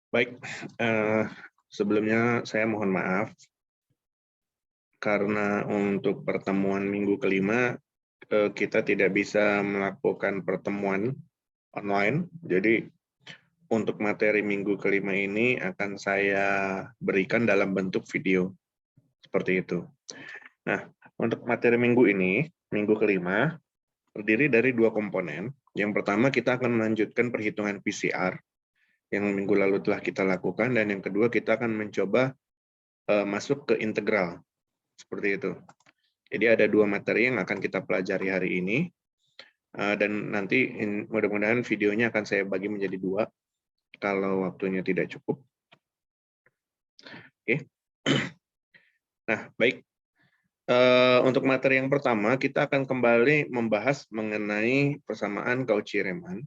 Baik, sebelumnya saya mohon maaf karena untuk pertemuan minggu kelima kita tidak bisa melakukan pertemuan online. Jadi untuk materi minggu kelima ini akan saya berikan dalam bentuk video seperti itu. Nah, untuk materi minggu ini, minggu kelima, terdiri dari dua komponen. Yang pertama kita akan melanjutkan perhitungan PCR yang minggu lalu telah kita lakukan, dan yang kedua kita akan mencoba masuk ke integral, seperti itu. Jadi ada dua materi yang akan kita pelajari hari ini, dan nanti mudah-mudahan videonya akan saya bagi menjadi dua, kalau waktunya tidak cukup. Oke. Nah, baik. Untuk materi yang pertama, kita akan kembali membahas mengenai persamaan Cauchy-Riemann.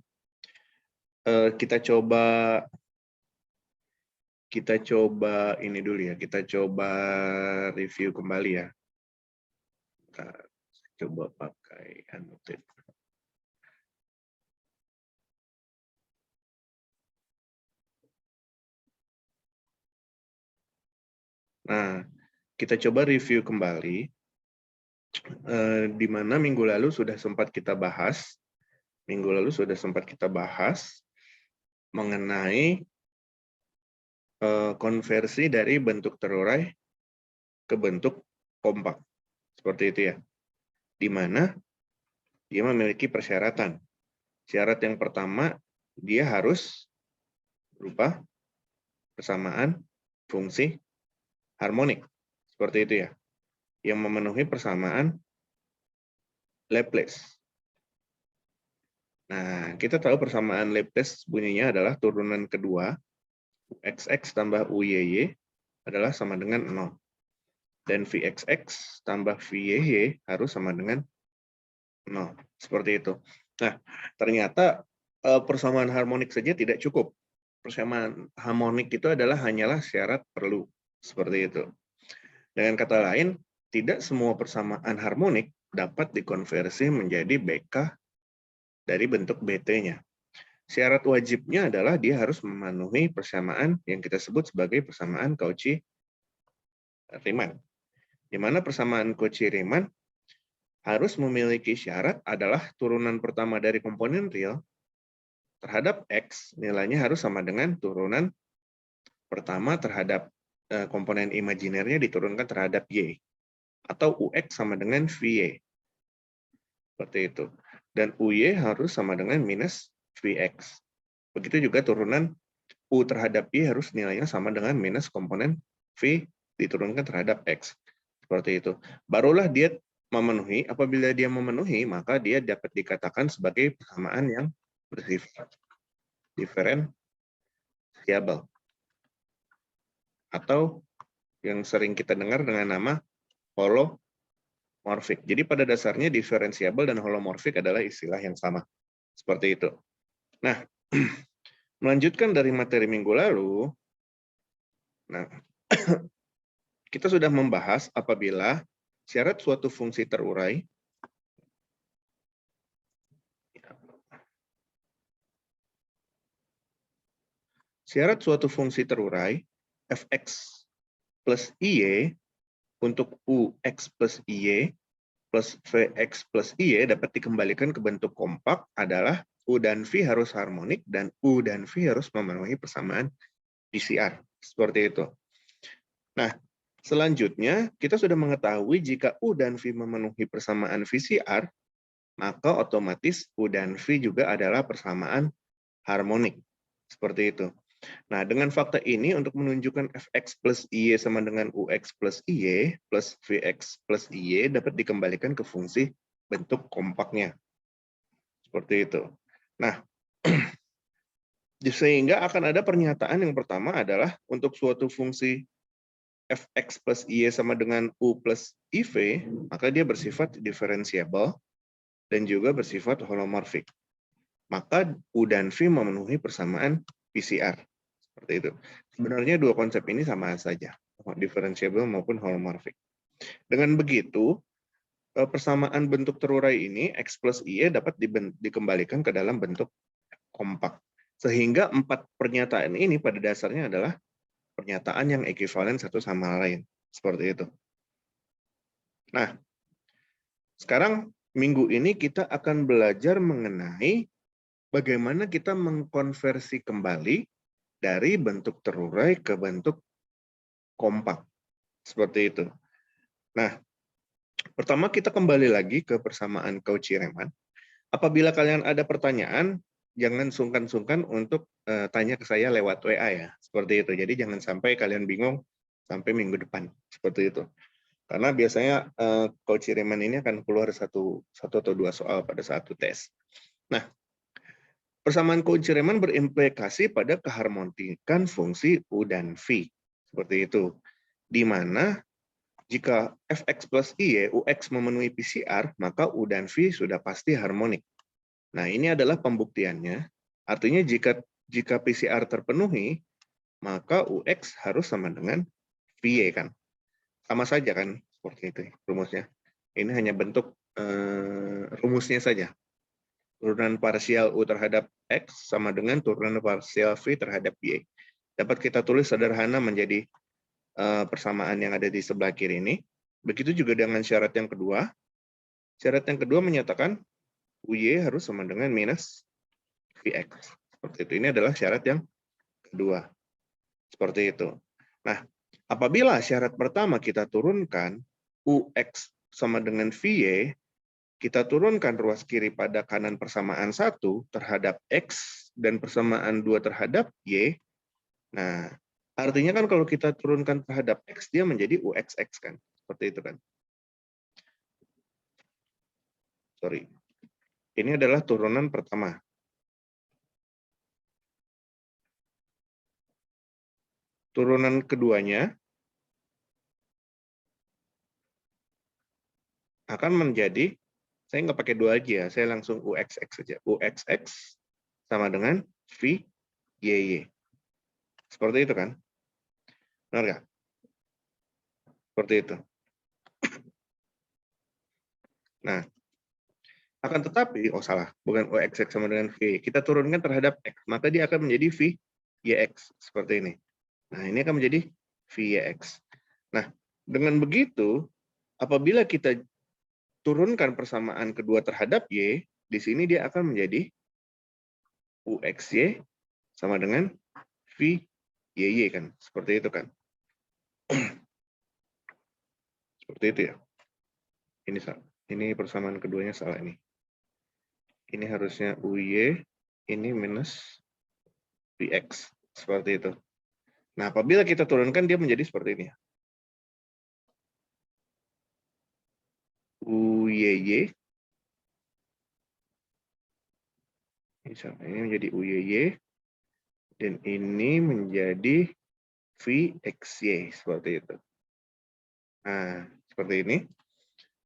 Kita coba ini dulu ya, kita coba review kembali ya. Kita coba pakai annotate. Nah, kita coba review kembali, di mana minggu lalu sudah sempat kita bahas, mengenai konversi dari bentuk terurai ke bentuk kompak, seperti itu ya, di mana dia memiliki persyaratan. Syarat yang pertama, dia harus berupa persamaan fungsi harmonik, seperti itu ya, yang memenuhi persamaan Laplace. Nah, kita tahu persamaan Laplace bunyinya adalah turunan kedua Xx tambah Uyy adalah sama dengan 0. Dan Vxx tambah Vyy harus sama dengan 0. Seperti itu. Nah, ternyata persamaan harmonik saja tidak cukup. Persamaan harmonik itu hanyalah syarat perlu. Seperti itu. Dengan kata lain, tidak semua persamaan harmonik dapat dikonversi menjadi BK dari bentuk BT-nya. Syarat wajibnya adalah dia harus memenuhi persamaan yang kita sebut sebagai persamaan Cauchy-Riemann. Di mana persamaan Cauchy-Riemann harus memiliki syarat adalah turunan pertama dari komponen real terhadap X, nilainya harus sama dengan turunan pertama terhadap komponen imajinernya diturunkan terhadap Y. Atau UX sama dengan VY. Seperti itu. Dan UY harus sama dengan minus VX. Begitu juga turunan U terhadap Y harus nilainya sama dengan minus komponen V diturunkan terhadap X. Seperti itu. Barulah dia memenuhi, apabila dia memenuhi, maka dia dapat dikatakan sebagai persamaan yang bersifat diferensiabel. Atau yang sering kita dengar dengan nama holomorfik. Jadi pada dasarnya diferensiabel dan holomorfik adalah istilah yang sama. Seperti itu. Nah, melanjutkan dari materi minggu lalu, nah, kita sudah membahas apabila syarat suatu fungsi terurai fx plus iy untuk ux plus iy plus vx plus iy dapat dikembalikan ke bentuk kompak adalah u dan v harus harmonik dan u dan v harus memenuhi persamaan PCR. Seperti itu. Nah, selanjutnya kita sudah mengetahui jika u dan v memenuhi persamaan VCR, maka otomatis U dan V juga adalah persamaan harmonik. Seperti itu. Nah, dengan fakta ini untuk menunjukkan Fx plus IY sama dengan Ux plus IY plus Vx plus IY dapat dikembalikan ke fungsi bentuk kompaknya. Seperti itu. Nah, sehingga akan ada pernyataan yang pertama adalah untuk suatu fungsi Fx plus IY sama dengan U plus IV, maka dia bersifat diferensiabel dan juga bersifat holomorfik. Maka U dan V memenuhi persamaan PCR. Seperti itu. Sebenarnya dua konsep ini sama saja, diferensiabel maupun holomorfik. Dengan begitu, persamaan bentuk terurai ini, X plus Y dapat dikembalikan ke dalam bentuk kompak. Sehingga 4 pernyataan ini pada dasarnya adalah pernyataan yang ekuivalen satu sama lain. Seperti itu. Nah, sekarang minggu ini kita akan belajar mengenai bagaimana kita mengkonversi kembali dari bentuk terurai ke bentuk kompak. Seperti itu. Nah, pertama kita kembali lagi ke persamaan Cauchy-Riemann. Apabila kalian ada pertanyaan, jangan sungkan-sungkan untuk tanya ke saya lewat WA ya. Seperti itu. Jadi jangan sampai kalian bingung sampai minggu depan. Seperti itu. Karena biasanya Cauchy-Riemann ini akan keluar satu atau dua soal pada satu tes. Nah, persamaan Cauchy-Riemann berimplikasi pada keharmonikan fungsi U dan V. Seperti itu. Di mana jika fx plus iy, ux memenuhi PCR, maka U dan V sudah pasti harmonik. Nah, ini adalah pembuktiannya. Artinya jika PCR terpenuhi, maka ux harus sama dengan VY kan. Sama saja kan, seperti itu rumusnya. Ini hanya bentuk rumusnya saja. Turunan parsial U terhadap X sama dengan turunan parsial V terhadap Y. Dapat kita tulis sederhana menjadi persamaan yang ada di sebelah kiri ini. Begitu juga dengan syarat yang kedua. Syarat yang kedua menyatakan UY harus sama dengan minus VX. Seperti itu. Ini adalah syarat yang kedua. Seperti itu. Nah, apabila syarat pertama kita turunkan UX sama dengan VY, kita turunkan ruas kiri pada kanan persamaan 1 terhadap X dan persamaan 2 terhadap Y. Nah, artinya kan kalau kita turunkan terhadap X, dia menjadi UXX kan. Seperti itu kan. Sorry. Ini adalah turunan pertama. Turunan keduanya akan menjadi, saya nggak pakai 2 aja, saya langsung UXX saja. UXX sama dengan VYY. Seperti itu kan? Benar nggak? Seperti itu. Nah, akan tetapi, oh salah, bukan UXX sama dengan V. Kita turunkan terhadap X, maka dia akan menjadi VYX. Seperti ini. Nah, ini akan menjadi VYX. Nah, dengan begitu, apabila kita turunkan persamaan kedua terhadap Y, di sini dia akan menjadi UXY sama dengan VYY kan. Seperti itu kan. Seperti itu ya. Ini persamaan keduanya salah ini. Ini harusnya UY, ini minus VX. Seperti itu. Nah, apabila kita turunkan, dia menjadi seperti ini. UYY. Ini menjadi UYY. Dan ini menjadi VXY. Seperti itu. Nah, seperti ini.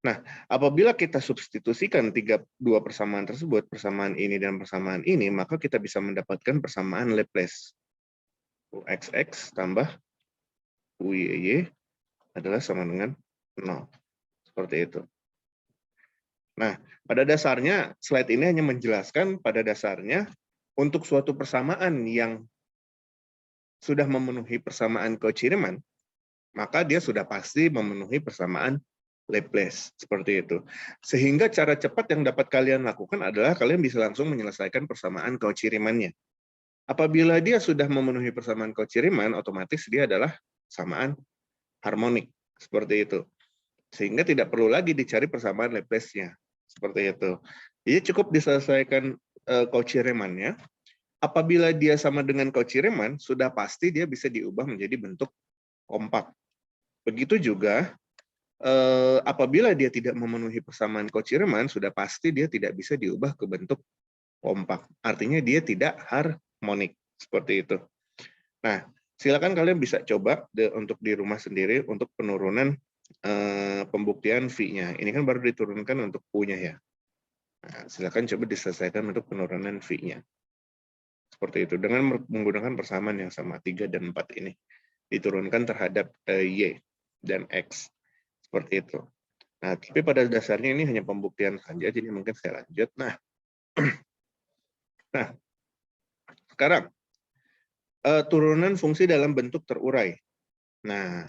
Nah, apabila kita substitusikan dua persamaan tersebut, persamaan ini dan persamaan ini, maka kita bisa mendapatkan persamaan Laplace. UXX tambah UYY adalah sama dengan 0. Seperti itu. Nah, pada dasarnya slide ini hanya menjelaskan pada dasarnya untuk suatu persamaan yang sudah memenuhi persamaan Cauchy-Riemann, maka dia sudah pasti memenuhi persamaan Laplace, seperti itu. Sehingga cara cepat yang dapat kalian lakukan adalah kalian bisa langsung menyelesaikan persamaan Cauchy-Riemann-nya. Apabila dia sudah memenuhi persamaan Cauchy-Riemann, otomatis dia adalah persamaan harmonik, seperti itu. Sehingga tidak perlu lagi dicari persamaan Laplace-nya, seperti itu. Jadi cukup diselesaikan Cauchy-Riemann-nya. Apabila dia sama dengan Cauchy-Riemann, sudah pasti dia bisa diubah menjadi bentuk kompak. Begitu juga apabila dia tidak memenuhi persamaan Cauchy-Riemann, sudah pasti dia tidak bisa diubah ke bentuk kompak. Artinya dia tidak harmonik. Seperti itu. Nah, silakan kalian bisa coba untuk di rumah sendiri untuk penurunan pembuktian V-nya. Ini kan baru diturunkan untuk U-nya ya. Nah, silakan coba diselesaikan untuk penurunan V-nya. Seperti itu. Dengan menggunakan persamaan yang sama, 3 dan 4 ini. Diturunkan terhadap Y dan X. Seperti itu. Nah, tapi pada dasarnya ini hanya pembuktian saja, jadi mungkin saya lanjut. Nah, Sekarang, turunan fungsi dalam bentuk terurai. Nah,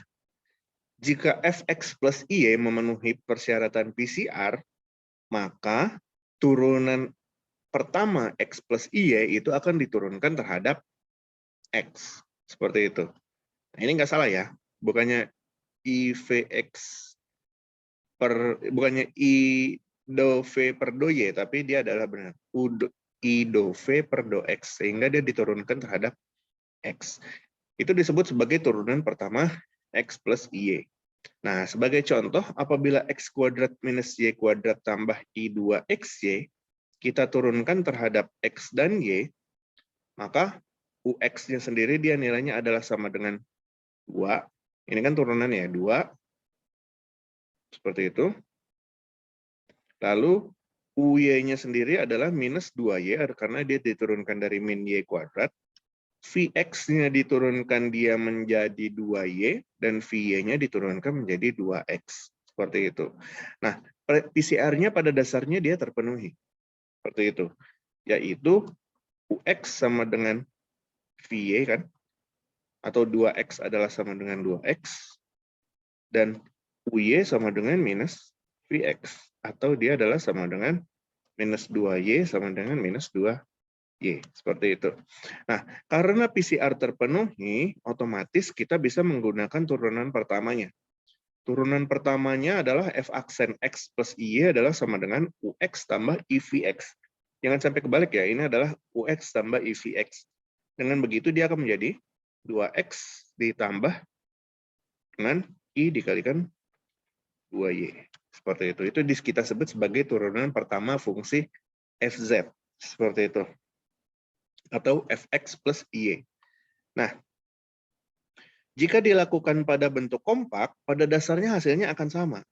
jika fx plus y memenuhi persyaratan PCR, maka turunan pertama x plus y itu akan diturunkan terhadap x. Seperti itu. Nah, ini nggak salah ya. Bukannya IVX bukannya I do V per do Y, tapi dia adalah benar. I do V per do X. Sehingga dia diturunkan terhadap X. Itu disebut sebagai turunan pertama X plus Y. Nah, sebagai contoh, apabila X kuadrat minus Y kuadrat tambah I2XY, kita turunkan terhadap X dan Y, maka UX-nya sendiri dia nilainya adalah sama dengan 2. Ini kan turunannya 2. Seperti itu. Lalu UY-nya sendiri adalah minus 2Y karena dia diturunkan dari min Y kuadrat. Vx-nya diturunkan dia menjadi 2Y dan Vy-nya diturunkan menjadi 2X. Seperti itu. Nah, PCR-nya pada dasarnya dia terpenuhi. Seperti itu. Yaitu UX sama dengan Vy kan? Atau 2X adalah sama dengan 2X. Dan UY sama dengan minus Vx. Atau dia adalah sama dengan minus 2Y sama dengan minus 2Y. Seperti itu. Nah, karena PCR terpenuhi, otomatis kita bisa menggunakan turunan pertamanya. Turunan pertamanya adalah F aksen X plus Y adalah sama dengan UX tambah IVX. Jangan sampai kebalik ya, ini adalah UX tambah IVX. Dengan begitu dia akan menjadi 2X ditambah dengan I dikalikan 2Y. Seperti itu. Itu kita sebut sebagai turunan pertama fungsi FZ. Seperti itu. Atau Fx plus Y. Nah, jika dilakukan pada bentuk kompak, pada dasarnya hasilnya akan sama.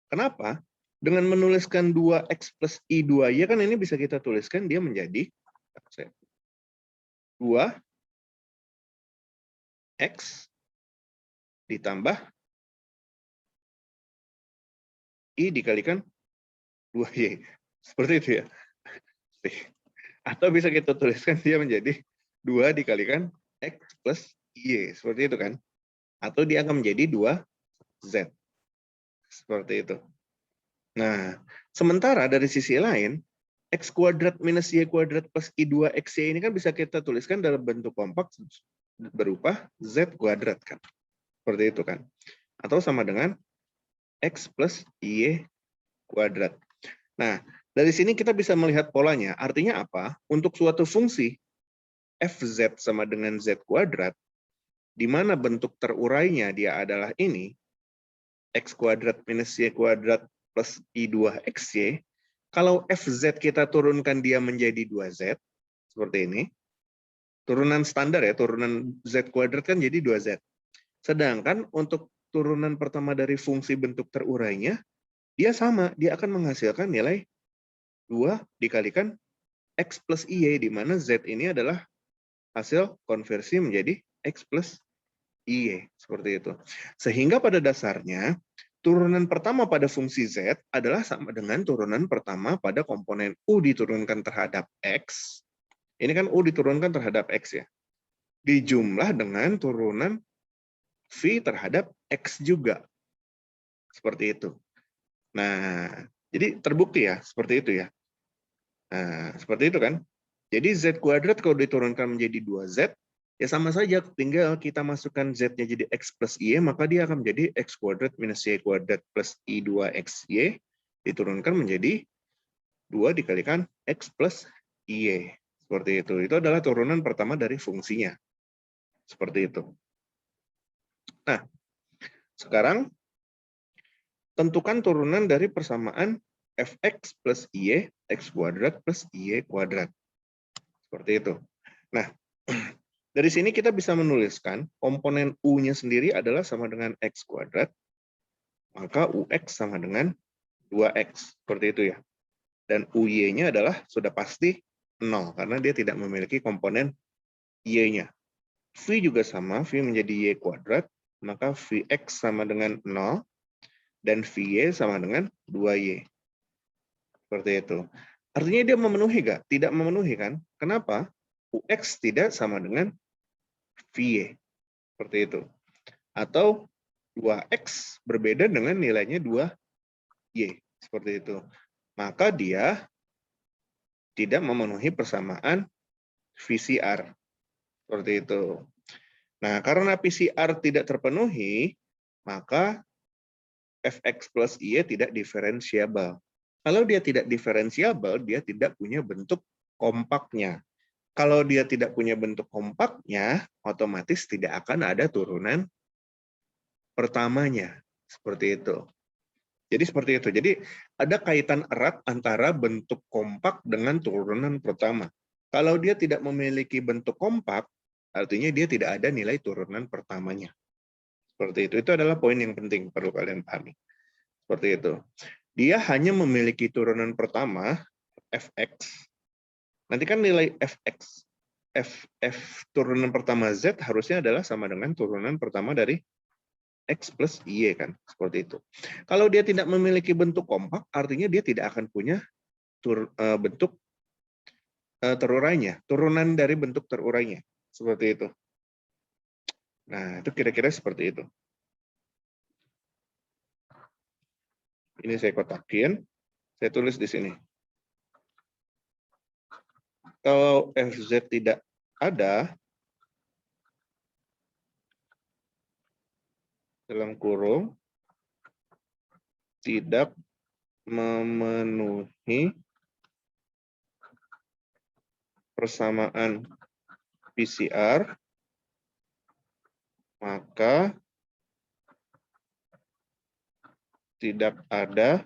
Kenapa? Dengan menuliskan 2X plus I2Y, kan ini bisa kita tuliskan dia menjadi 2X ditambah I dikalikan 2Y. Seperti itu ya. Atau bisa kita tuliskan dia menjadi 2 dikalikan X plus Y. Seperti itu kan. Atau dia akan menjadi 2Z. Seperti itu. Nah, sementara dari sisi lain, X kuadrat minus Y kuadrat plus I2XY ini kan bisa kita tuliskan dalam bentuk kompak berupa Z kuadrat kan. Seperti itu kan. Atau sama dengan X plus Y kuadrat. Nah, dari sini kita bisa melihat polanya. Artinya apa? Untuk suatu fungsi Fz sama dengan Z kuadrat, di mana bentuk terurainya dia adalah ini, X kuadrat minus Y kuadrat plus I2XY, kalau Fz kita turunkan dia menjadi 2Z, seperti ini, turunan standar ya, turunan Z kuadrat kan jadi 2Z. Sedangkan untuk turunan pertama dari fungsi bentuk terurainya, dia sama, dia akan menghasilkan nilai 2 dikalikan X plus Y, di mana Z ini adalah hasil konversi menjadi X plus Y. Seperti itu. Sehingga pada dasarnya, turunan pertama pada fungsi Z adalah sama dengan turunan pertama pada komponen U diturunkan terhadap X. Ini kan U diturunkan terhadap X ya. Dijumlah dengan turunan V terhadap X juga. Seperti itu. Nah, jadi terbukti ya, seperti itu ya. Nah, seperti itu kan. Jadi Z kuadrat kalau diturunkan menjadi 2Z, ya sama saja, tinggal kita masukkan Z-nya jadi X plus Y, maka dia akan menjadi X kuadrat minus Y kuadrat plus I2XY, diturunkan menjadi 2 dikalikan X plus Y. Seperti itu. Itu adalah turunan pertama dari fungsinya. Seperti itu. Nah, sekarang tentukan turunan dari persamaan Fx plus Y, X kuadrat plus Y kuadrat. Seperti itu. Nah, dari sini kita bisa menuliskan komponen U-nya sendiri adalah sama dengan X kuadrat, maka UX sama dengan 2X. Seperti itu ya. Dan UY-nya adalah sudah pasti 0, karena dia tidak memiliki komponen Y-nya. V juga sama, V menjadi Y kuadrat, maka Vx sama dengan 0, dan Vy sama dengan 2Y. Seperti itu. Artinya dia memenuhi nggak? Tidak memenuhi kan? Kenapa? UX tidak sama dengan VY. Seperti itu. Atau 2X berbeda dengan nilainya 2Y. Seperti itu. Maka dia tidak memenuhi persamaan VCR. Seperti itu. Nah, karena PCR tidak terpenuhi, maka Fx plus Y tidak diferensiabel. Kalau dia tidak diferensiabel, dia tidak punya bentuk kompaknya. Kalau dia tidak punya bentuk kompaknya, otomatis tidak akan ada turunan pertamanya. Seperti itu. Jadi seperti itu. Jadi ada kaitan erat antara bentuk kompak dengan turunan pertama. Kalau dia tidak memiliki bentuk kompak, artinya dia tidak ada nilai turunan pertamanya. Seperti itu. Itu adalah poin yang penting perlu kalian pahami. Seperti itu. Dia hanya memiliki turunan pertama, Fx. Nanti kan nilai Fx, F turunan pertama Z harusnya adalah sama dengan turunan pertama dari X plus Y kan. Seperti itu. Kalau dia tidak memiliki bentuk kompak, artinya dia tidak akan punya bentuk terurainya. Turunan dari bentuk terurainya. Seperti itu. Nah, itu kira-kira seperti itu. Ini saya kotakin, saya tulis di sini. Kalau FZ tidak ada, dalam kurung, tidak memenuhi persamaan PCR, maka tidak ada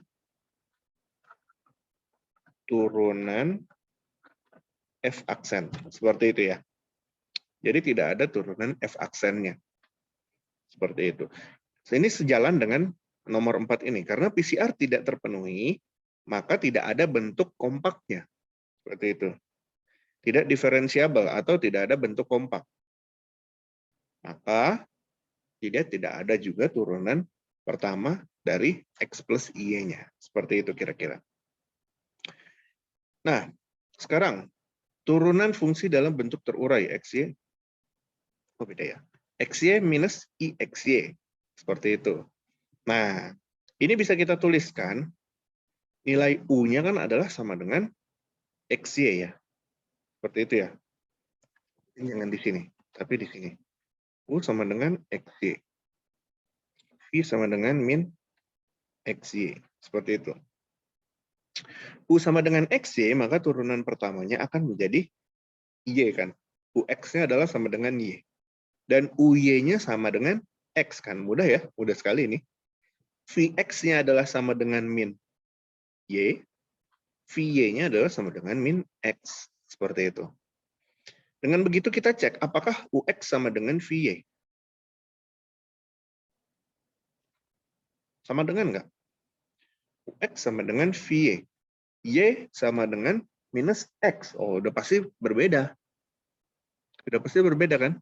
turunan F aksen. Seperti itu ya. Jadi tidak ada turunan F aksennya. Seperti itu. Ini sejalan dengan nomor 4 ini. Karena PCR tidak terpenuhi, maka tidak ada bentuk kompaknya. Seperti itu. Tidak diferensiabel atau tidak ada bentuk kompak. Maka tidak ada juga turunan pertama dari X plus Y-nya. Seperti itu kira-kira. Nah, sekarang turunan fungsi dalam bentuk terurai XY. Oh beda ya. XY minus IXY. Seperti itu. Nah, ini bisa kita tuliskan. Nilai U-nya kan adalah sama dengan XY ya. Seperti itu ya. Ini jangan di sini, tapi di sini. U sama dengan XY. V sama dengan min XY. Seperti itu. U sama dengan XY, maka turunan pertamanya akan menjadi Y kan. UX-nya adalah sama dengan Y. Dan UY-nya sama dengan X kan. Mudah ya, mudah sekali ini. Vx-nya adalah sama dengan min Y. Vy-nya adalah sama dengan min X. Seperti itu. Dengan begitu kita cek apakah UX sama dengan Vy. Sama dengan nggak? UX sama dengan Vy. Y sama dengan minus X. Oh, udah pasti berbeda. Udah pasti berbeda kan?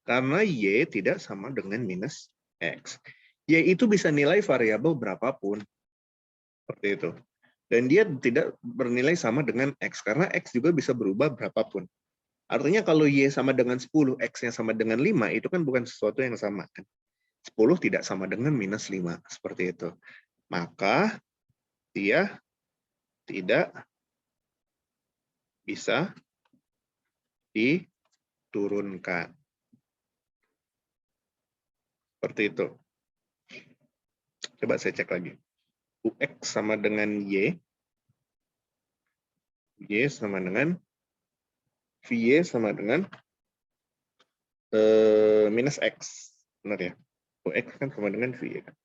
Karena Y tidak sama dengan minus X. Y itu bisa nilai variabel berapapun. Seperti itu. Dan dia tidak bernilai sama dengan X. Karena X juga bisa berubah berapapun. Artinya kalau Y sama dengan 10, X-nya sama dengan 5, itu kan bukan sesuatu yang sama. 10 tidak sama dengan minus 5. Seperti itu. Maka dia tidak bisa diturunkan. Seperti itu. Coba saya cek lagi. UX sama dengan Y. Y sama dengan VY sama dengan minus X. Benar ya? UX kan sama dengan VY kan.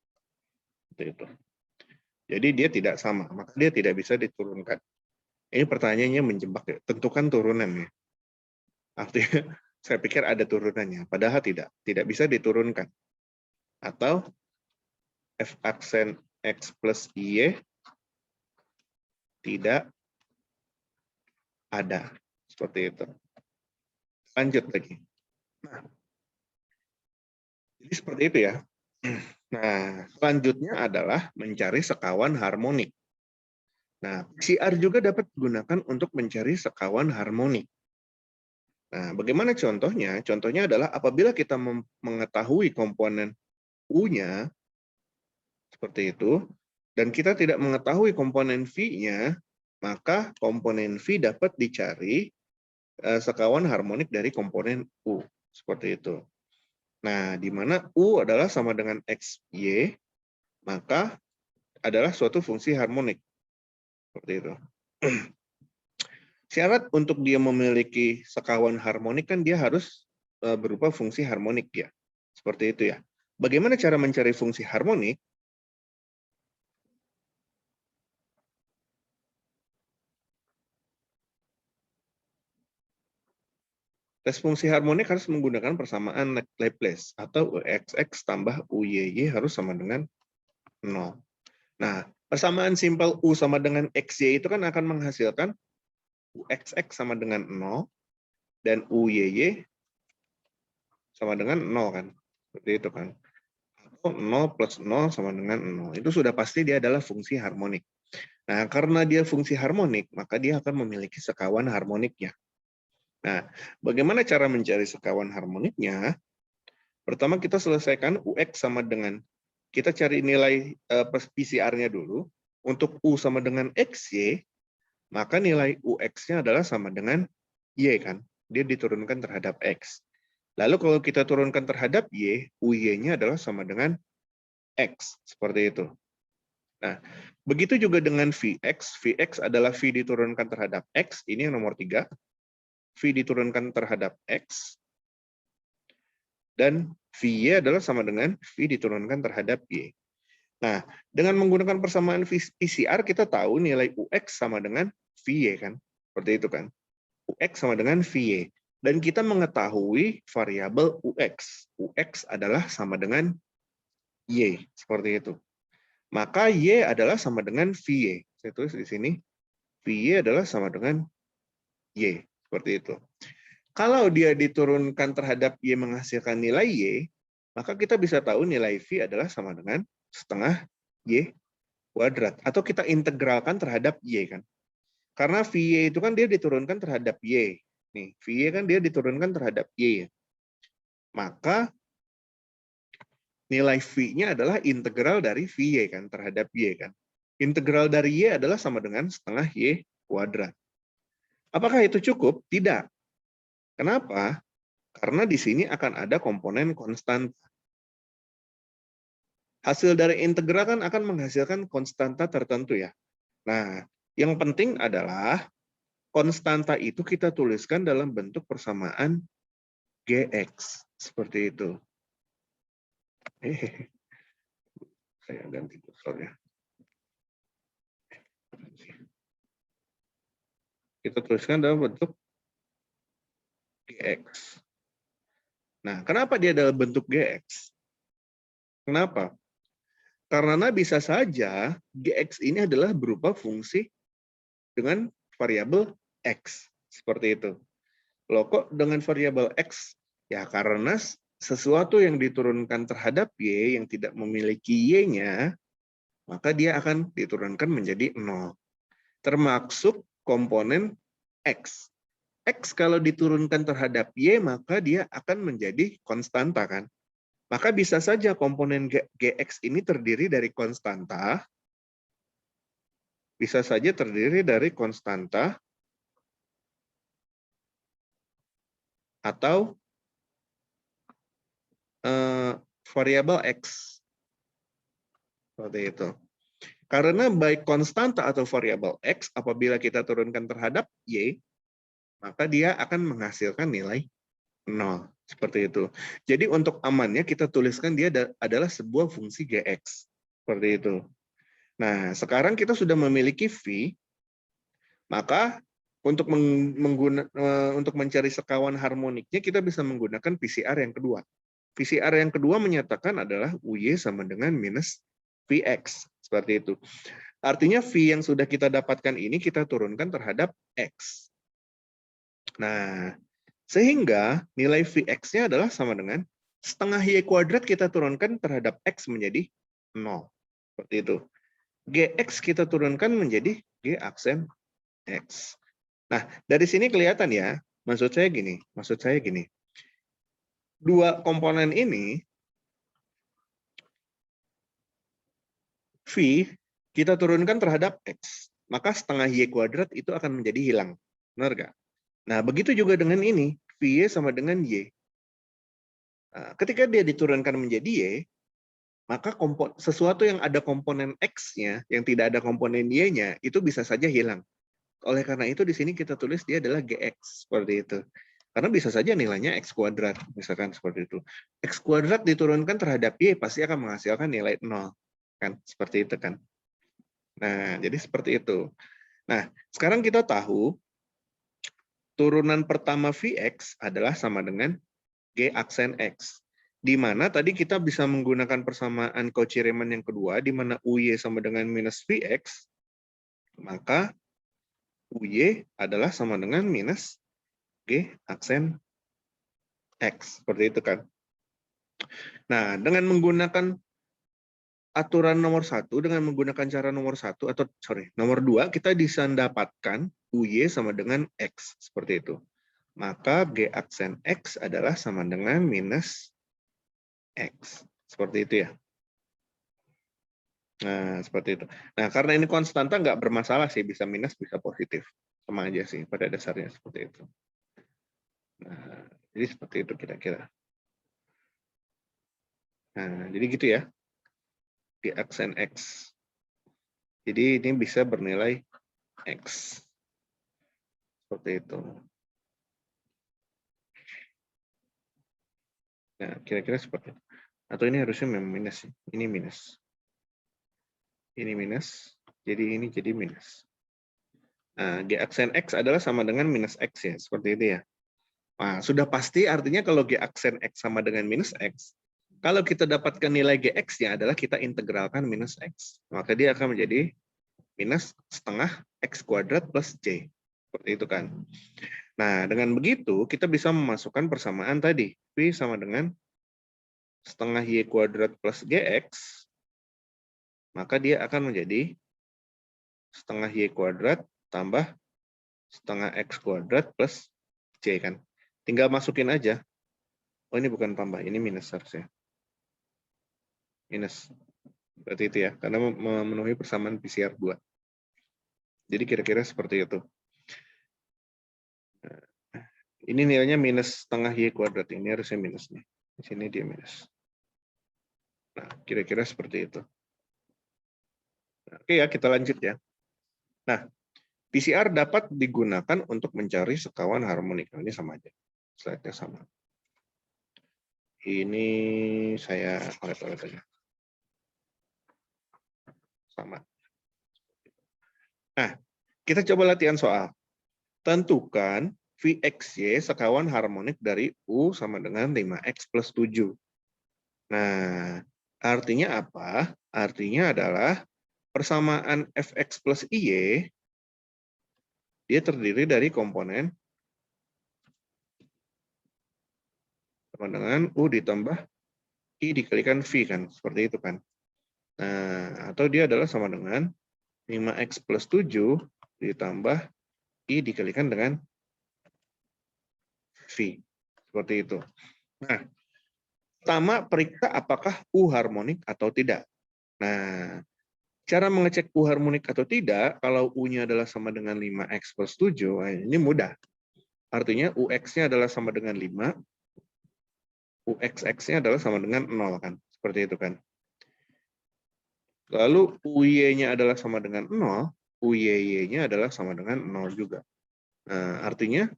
Seperti itu. Jadi dia tidak sama, maka dia tidak bisa diturunkan. Ini pertanyaannya menjebak ya. Tentukan turunannya. Artinya saya pikir ada turunannya, padahal tidak bisa diturunkan. Atau F aksen X plus Y tidak ada. Seperti itu. Lanjut lagi. Nah, jadi seperti itu ya. Nah, selanjutnya adalah mencari sekawan harmonik. Nah, PCR juga dapat digunakan untuk mencari sekawan harmonik. Nah, bagaimana contohnya? Contohnya adalah apabila kita mengetahui komponen U-nya, seperti itu, dan kita tidak mengetahui komponen V-nya, maka komponen V dapat dicari sekawan harmonik dari komponen U. Seperti itu. Nah, di mana U adalah sama dengan XY, maka adalah suatu fungsi harmonik. Seperti itu. Syarat untuk dia memiliki sekawan harmonik kan dia harus berupa fungsi harmonik ya. Seperti itu ya. Bagaimana cara mencari fungsi harmonik? Tes fungsi harmonik harus menggunakan persamaan Laplace atau UXX tambah UYY harus sama dengan 0. Nah, persamaan simpel U sama dengan XY itu kan akan menghasilkan UXX sama dengan 0 dan UYY sama dengan 0 kan. Seperti itu kan. Atau 0 plus 0 sama dengan 0. Itu sudah pasti dia adalah fungsi harmonik. Nah, karena dia fungsi harmonik, maka dia akan memiliki sekawan harmoniknya. Nah, bagaimana cara mencari sekawan harmoniknya? Pertama kita selesaikan UX sama dengan, kita cari nilai PCR-nya dulu. Untuk U sama dengan XY, maka nilai UX-nya adalah sama dengan Y kan. Dia diturunkan terhadap X. Lalu kalau kita turunkan terhadap Y, UY-nya adalah sama dengan X. Seperti itu. Nah, begitu juga dengan Vx. Vx adalah V diturunkan terhadap X. Ini yang nomor 3. V diturunkan terhadap X, dan Vy adalah sama dengan V diturunkan terhadap Y. Nah, dengan menggunakan persamaan PCR, kita tahu nilai UX sama dengan Vy kan? Seperti itu kan? UX sama dengan Vy. Dan kita mengetahui variabel UX. UX adalah sama dengan Y. Seperti itu. Maka Y adalah sama dengan Vy. Saya tulis di sini. Vy adalah sama dengan Y. Seperti itu. Kalau dia diturunkan terhadap Y menghasilkan nilai Y, maka kita bisa tahu nilai V adalah sama dengan setengah Y kuadrat. Atau kita integralkan terhadap Y kan. Karena VY itu kan dia diturunkan terhadap Y. Nih, VY kan dia diturunkan terhadap Y. Maka nilai V-nya adalah integral dari VY kan terhadap Y kan. Integral dari Y adalah sama dengan setengah Y kuadrat. Apakah itu cukup? Tidak. Kenapa? Karena di sini akan ada komponen konstanta. Hasil dari integral kan akan menghasilkan konstanta tertentu ya. Nah, yang penting adalah konstanta itu kita tuliskan dalam bentuk persamaan Gx. Seperti itu. Saya ganti kursornya. Kita tuliskan dalam bentuk Gx. Nah, kenapa dia dalam bentuk Gx? Kenapa? Karena bisa saja Gx ini adalah berupa fungsi dengan variabel X. Seperti itu. Loh kok dengan variabel X? Ya karena sesuatu yang diturunkan terhadap Y yang tidak memiliki Y-nya, maka dia akan diturunkan menjadi 0. Termasuk komponen X. X kalau diturunkan terhadap Y, maka dia akan menjadi konstanta kan. Maka bisa saja komponen Gx ini terdiri dari konstanta, bisa saja terdiri dari konstanta, atau variabel X. Seperti itu. Karena baik konstanta atau variabel X, apabila kita turunkan terhadap Y, maka dia akan menghasilkan nilai 0. Seperti itu. Jadi untuk amannya kita tuliskan dia adalah sebuah fungsi Gx. Seperti itu. Nah, sekarang kita sudah memiliki V, maka untuk untuk mencari sekawan harmoniknya kita bisa menggunakan PCR yang kedua. PCR yang kedua menyatakan adalah UY sama dengan minus Vx. Seperti itu. Artinya V yang sudah kita dapatkan ini kita turunkan terhadap X. Nah, sehingga nilai Vx-nya adalah sama dengan setengah Y kuadrat kita turunkan terhadap X menjadi 0. Seperti itu. Gx kita turunkan menjadi G aksen X. Nah, dari sini kelihatan ya, Maksud saya gini. Dua komponen ini, V, kita turunkan terhadap X. Maka setengah Y kuadrat itu akan menjadi hilang. Benar nggak? Nah, begitu juga dengan ini. VY sama dengan Y. Nah, ketika dia diturunkan menjadi Y, maka sesuatu yang ada komponen X-nya, yang tidak ada komponen Y-nya, itu bisa saja hilang. Oleh karena itu, di sini kita tulis dia adalah GX. Seperti itu. Karena bisa saja nilainya X kuadrat. Misalkan seperti itu. X kuadrat diturunkan terhadap Y, pasti akan menghasilkan nilai 0. Kan? Seperti itu kan. Nah, jadi seperti itu. Nah, sekarang kita tahu turunan pertama Vx adalah sama dengan G aksen X. Di mana tadi kita bisa menggunakan persamaan Cauchy-Riemann yang kedua, di mana UY sama dengan minus Vx, maka UY adalah sama dengan minus G aksen X. Seperti itu kan. Nah, dengan menggunakan aturan nomor 1, dengan menggunakan cara nomor 1, atau nomor 2, kita bisa mendapatkan UY sama dengan X. Seperti itu. Maka G aksen X adalah sama dengan minus X. Seperti itu ya. Nah, seperti itu. Nah, karena ini konstanta nggak bermasalah sih, bisa minus, bisa positif. Sama aja sih, pada dasarnya seperti itu. Nah, jadi seperti itu kira-kira. Nah, jadi gitu ya. G aksen X. Jadi ini bisa bernilai X. Seperti itu. Nah, kira-kira seperti itu. Atau ini harusnya memang minus. Ini minus. Ini minus. Jadi ini jadi minus. Nah, G aksen X adalah sama dengan minus X ya. Seperti itu ya. Nah, sudah pasti artinya kalau G aksen X sama dengan minus X, kalau kita dapatkan nilai Gx-nya adalah kita integralkan minus X. Maka dia akan menjadi minus setengah X kuadrat plus J. Seperti itu kan. Nah, dengan begitu kita bisa memasukkan persamaan tadi. V sama dengan setengah Y kuadrat plus Gx, maka dia akan menjadi setengah Y kuadrat tambah setengah X kuadrat plus J kan. Tinggal masukin aja. Oh, ini bukan tambah, ini minus harusnya. Minus. Berarti itu ya, karena memenuhi persamaan PCR 2. Jadi kira-kira seperti itu. Ini nilainya minus setengah Y kuadrat. Ini harusnya minus nih. Di sini dia minus. Nah, kira-kira seperti itu. Oke ya, kita lanjut ya. Nah, PCR dapat digunakan untuk mencari sekawan harmonik. Nah, ini sama aja. Slide-nya sama. Ini saya oret-oret aja. Sama. Nah, kita coba latihan soal. Tentukan Vxy sekawan harmonik dari U sama dengan 5x plus 7. Nah, artinya apa? Artinya adalah persamaan Fx plus Iy, dia terdiri dari komponen sama dengan U ditambah I dikalikan V kan, seperti itu kan. Nah, atau dia adalah sama dengan 5x plus 7 ditambah I dikalikan dengan V. Seperti itu. Nah, pertama periksa apakah U harmonik atau tidak. Nah, cara mengecek U harmonik atau tidak, kalau U-nya adalah sama dengan 5x plus 7, ini mudah. Artinya UX-nya adalah sama dengan 5, UXX-nya adalah sama dengan 0 kan. Seperti itu kan. Lalu UY-nya adalah sama dengan 0, UYY-nya adalah sama dengan 0 juga. Nah, artinya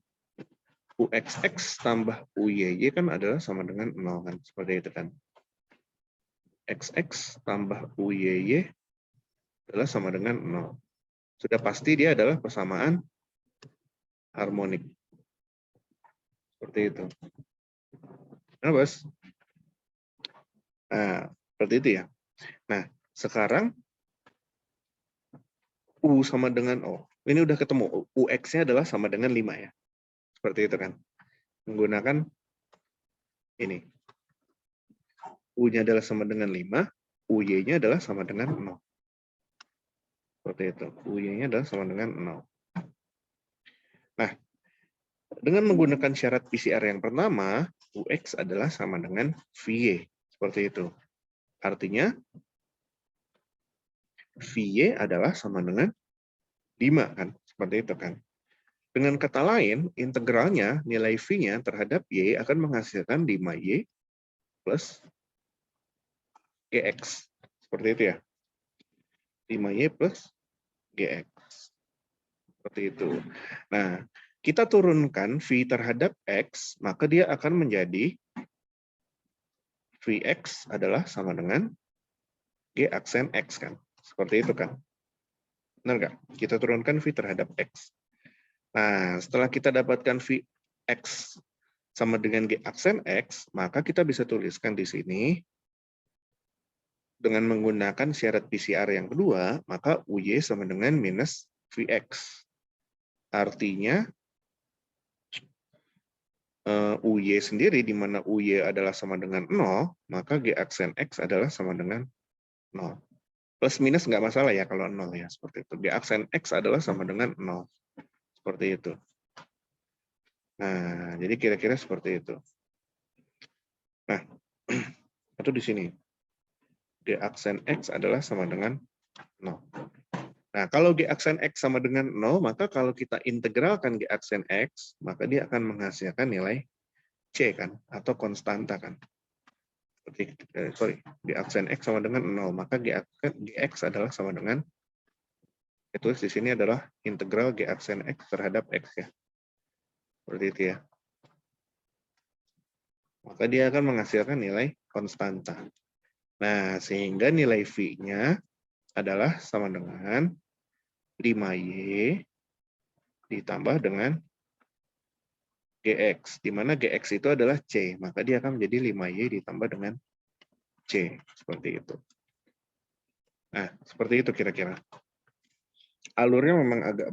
UXX tambah UYY kan adalah sama dengan 0 kan. Seperti itu kan. XX tambah UYY adalah sama dengan 0. Sudah pasti dia adalah persamaan harmonik. Seperti itu. Nah, bos. Nah, seperti itu ya. Nah, sekarang U sama dengan O. Ini udah ketemu. UX-nya adalah sama dengan 5 ya. Seperti itu kan. Menggunakan ini. U-nya adalah sama dengan 5, UY-nya adalah sama dengan 0. Seperti itu. UY-nya adalah sama dengan 0. Nah, dengan menggunakan syarat PCR yang pertama, UX adalah sama dengan VY. Seperti itu. Artinya, VY adalah sama dengan 5, kan? Seperti itu, kan? Dengan kata lain, integralnya, nilai V-nya terhadap Y akan menghasilkan 5Y plus GX. Seperti itu ya. 5Y plus GX. Seperti itu. Nah, kita turunkan V terhadap X, maka dia akan menjadi Vx adalah sama dengan G aksen X, kan? Seperti itu, kan? Benar nggak? Kita turunkan V terhadap X. Nah, setelah kita dapatkan Vx sama dengan G aksen X, maka kita bisa tuliskan di sini dengan menggunakan syarat PCR yang kedua, maka UY sama dengan minus Vx. Artinya, UY sendiri, di mana UY adalah sama dengan 0, maka G aksen X adalah sama dengan 0. Plus minus nggak masalah ya kalau 0 ya, seperti itu. G aksen X adalah sama dengan 0. Seperti itu. Nah, jadi kira-kira seperti itu. Nah, itu di sini. G aksen X adalah sama dengan 0. Nah, kalau G aksen X sama dengan 0, maka kalau kita integralkan G aksen X, maka dia akan menghasilkan nilai C, kan? Atau konstanta, kan? Sorry, G aksen X sama dengan 0, maka Gx adalah sama dengan, itu di sini adalah integral G aksen X terhadap X, ya. Seperti itu, ya. Maka dia akan menghasilkan nilai konstanta. Nah, sehingga nilai V-nya adalah sama dengan 5Y ditambah dengan GX, di mana GX itu adalah C, maka dia akan menjadi 5Y ditambah dengan C, seperti itu. Nah, seperti itu kira-kira. Alurnya memang agak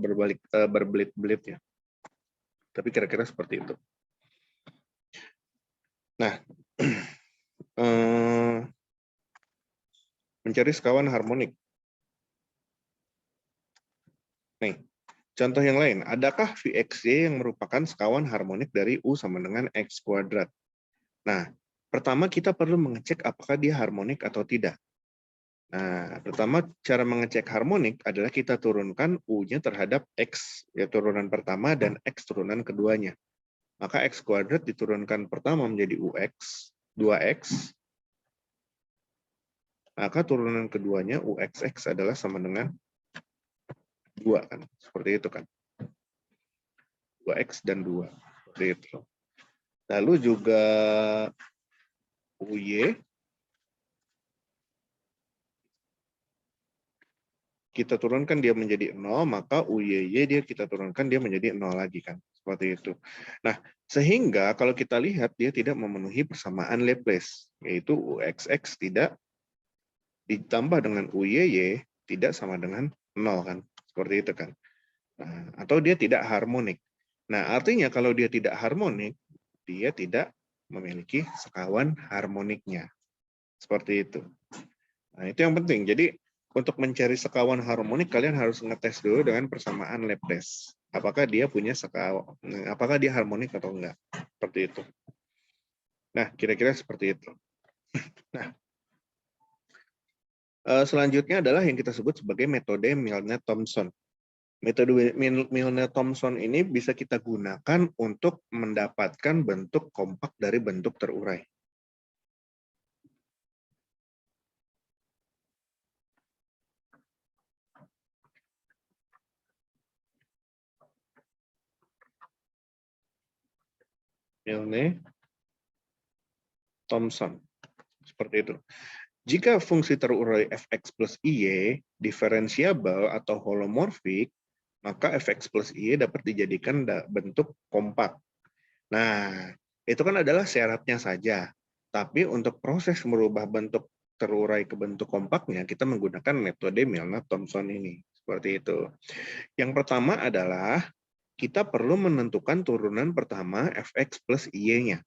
berbelit-belit ya, tapi kira-kira seperti itu. Nah, mencari sekawan harmonik. Nih, contoh yang lain, adakah Vxy yang merupakan sekawan harmonik dari U sama dengan X kuadrat? Nah, pertama kita perlu mengecek apakah dia harmonik atau tidak. Nah, pertama cara mengecek harmonik adalah kita turunkan U-nya terhadap X, ya turunan pertama, dan X turunan keduanya. Maka X kuadrat diturunkan pertama menjadi UX, 2X, maka turunan keduanya UXX adalah sama dengan 2, kan? Seperti itu, kan? 2X dan 2. Seperti itu. Lalu juga UY kita turunkan dia menjadi 0, maka UYY dia kita turunkan dia menjadi 0 lagi, kan? Seperti itu. Nah, sehingga kalau kita lihat dia tidak memenuhi persamaan Laplace, yaitu UXX tidak ditambah dengan UYY tidak sama dengan 0, kan? Seperti itu, kan? Nah, atau dia tidak harmonik. Nah, artinya kalau dia tidak harmonik, dia tidak memiliki sekawan harmoniknya. Seperti itu. Nah, itu yang penting. Jadi, untuk mencari sekawan harmonik, kalian harus ngetes dulu dengan persamaan Laplace. Apakah dia punya sekawan, apakah dia harmonik atau enggak. Seperti itu. Nah, kira-kira seperti itu. Nah, selanjutnya adalah yang kita sebut sebagai metode Milne-Thomson. Metode Milne-Thomson ini bisa kita gunakan untuk mendapatkan bentuk kompak dari bentuk terurai. Milne-Thomson. Seperti itu. Jika fungsi terurai fx plus iy diferensiabel atau holomorfik, maka fx plus iy dapat dijadikan bentuk kompak. Nah, itu kan adalah syaratnya saja. Tapi untuk proses merubah bentuk terurai ke bentuk kompaknya, kita menggunakan metode Milne-Thomson ini. Seperti itu. Yang pertama adalah kita perlu menentukan turunan pertama fx plus iy-nya.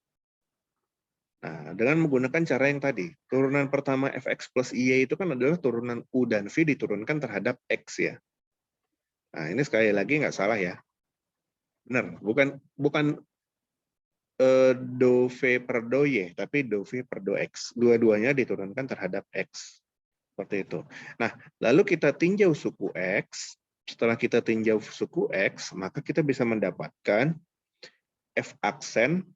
Nah, dengan menggunakan cara yang tadi, turunan pertama fx plus iy itu kan adalah turunan u dan v diturunkan terhadap x, ya. Nah, ini sekali lagi nggak salah, ya. Benar, bukan do V per do Y, tapi do V per do X. Dua-duanya diturunkan terhadap X. Seperti itu. Nah, lalu kita tinjau suku X. Setelah kita tinjau suku X, maka kita bisa mendapatkan F aksen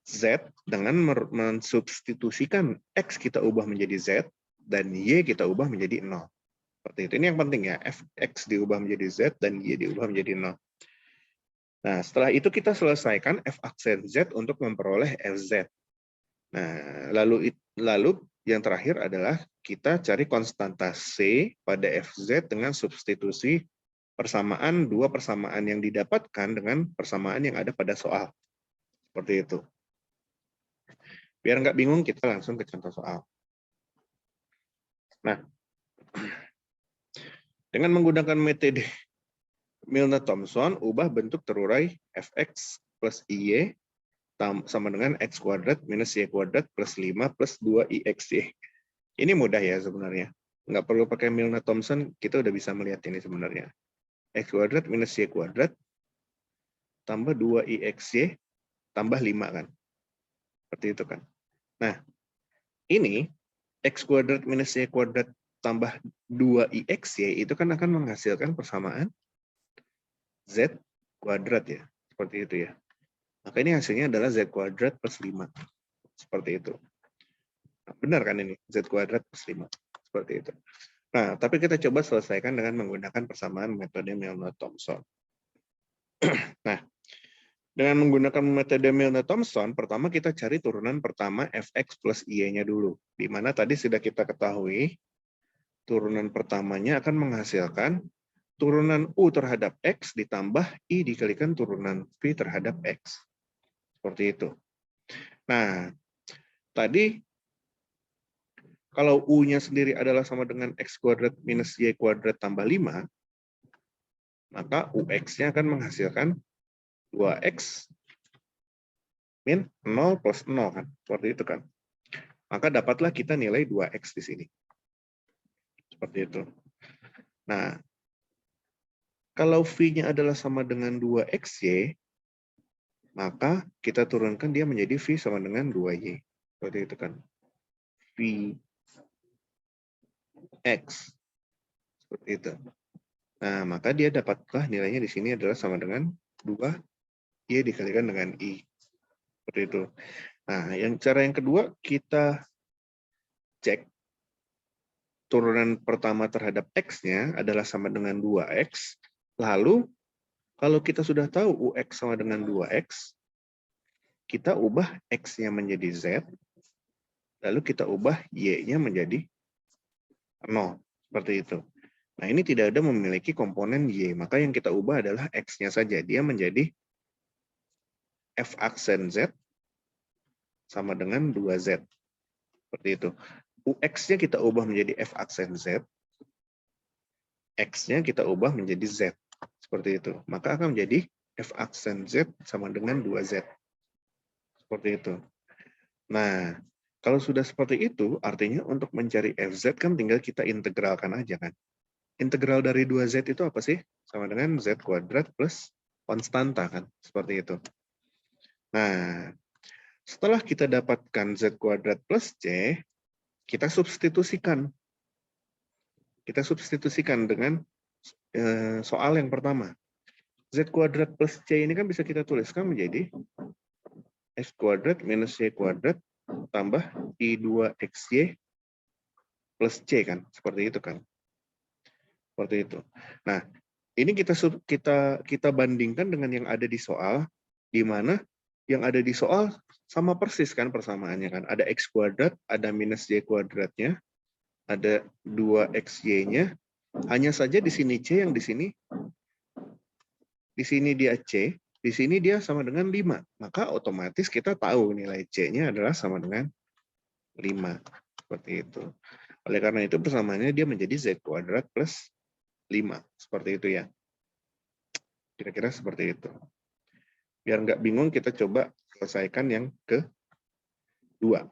Z dengan mensubstitusikan X kita ubah menjadi Z, dan Y kita ubah menjadi 0. Seperti itu. Ini yang penting ya, X diubah menjadi Z, dan Y diubah menjadi 0. Nah, setelah itu kita selesaikan F aksen Z untuk memperoleh FZ. Nah, lalu yang terakhir adalah kita cari konstanta C pada FZ dengan substitusi persamaan, dua persamaan yang didapatkan dengan persamaan yang ada pada soal. Seperti itu. Biar nggak bingung, kita langsung ke contoh soal. Nah, dengan menggunakan metode Milnor-Thomson, ubah bentuk terurai fx plus iy sama dengan x kuadrat minus y kuadrat plus 5 plus 2ixy. Ini mudah ya sebenarnya. Nggak perlu pakai Milnor-Thomson, kita udah bisa melihat ini sebenarnya. X kuadrat minus y kuadrat tambah 2ixy tambah 5 kan. Seperti itu kan. Nah, ini x kuadrat minus y kuadrat tambah 2ixy itu kan akan menghasilkan persamaan z kuadrat ya. Seperti itu ya. Maka ini hasilnya adalah z kuadrat plus 5. Seperti itu. Nah, benar kan ini? Z kuadrat plus 5. Seperti itu. Nah, tapi kita coba selesaikan dengan menggunakan persamaan metode Milnor-Thomson. Nah, dengan menggunakan metode Milnor-Thomson, pertama kita cari turunan pertama fx plus y-nya dulu. Di mana tadi sudah kita ketahui, turunan pertamanya akan menghasilkan turunan u terhadap x ditambah i dikalikan turunan v terhadap x. Seperti itu. Nah, tadi kalau u-nya sendiri adalah sama dengan x kuadrat minus y kuadrat tambah 5, maka ux-nya akan menghasilkan 2x min 0 plus 0 kan. Seperti itu kan. Maka dapatlah kita nilai 2x di sini. Seperti itu. Nah, kalau v-nya adalah sama dengan 2xy, maka kita turunkan dia menjadi v sama dengan 2y. Seperti itu kan. V X. Seperti itu. Nah, maka dia dapatlah nilainya di sini adalah sama dengan 2y dikalikan dengan i. Seperti itu. Nah, cara yang kedua, kita cek turunan pertama terhadap x-nya adalah sama dengan 2x. Lalu, kalau kita sudah tahu ux sama dengan 2x, kita ubah x-nya menjadi z, lalu kita ubah y-nya menjadi 0. Seperti itu. Nah, ini tidak ada memiliki komponen y, maka yang kita ubah adalah x-nya saja. Dia menjadi f aksen z sama dengan 2z. Seperti itu. Ux-nya kita ubah menjadi f aksen z, x-nya kita ubah menjadi z. Seperti itu. Maka akan menjadi f aksen z sama dengan 2z. Seperti itu. Nah, kalau sudah seperti itu, artinya untuk mencari fz kan tinggal kita integralkan aja kan. Integral dari 2z itu apa sih? Sama dengan z kuadrat plus konstanta kan. Seperti itu. Nah, setelah kita dapatkan z kuadrat plus c, kita substitusikan. Kita substitusikan dengan soal yang pertama. Z kuadrat plus C ini kan bisa kita tuliskan menjadi X kuadrat minus Y kuadrat tambah I2XY plus C kan. Seperti itu kan. Seperti itu. Nah, ini kita bandingkan dengan yang ada di soal, di mana yang ada di soal sama persis kan persamaannya kan. Ada X kuadrat, ada minus Y kuadratnya, ada 2XY-nya. Hanya saja di sini C, yang di sini dia C, di sini dia sama dengan 5. Maka otomatis kita tahu nilai C-nya adalah sama dengan 5. Seperti itu. Oleh karena itu persamaannya dia menjadi Z kuadrat plus 5. Seperti itu ya. Kira-kira seperti itu. Biar nggak bingung, kita coba selesaikan yang kedua.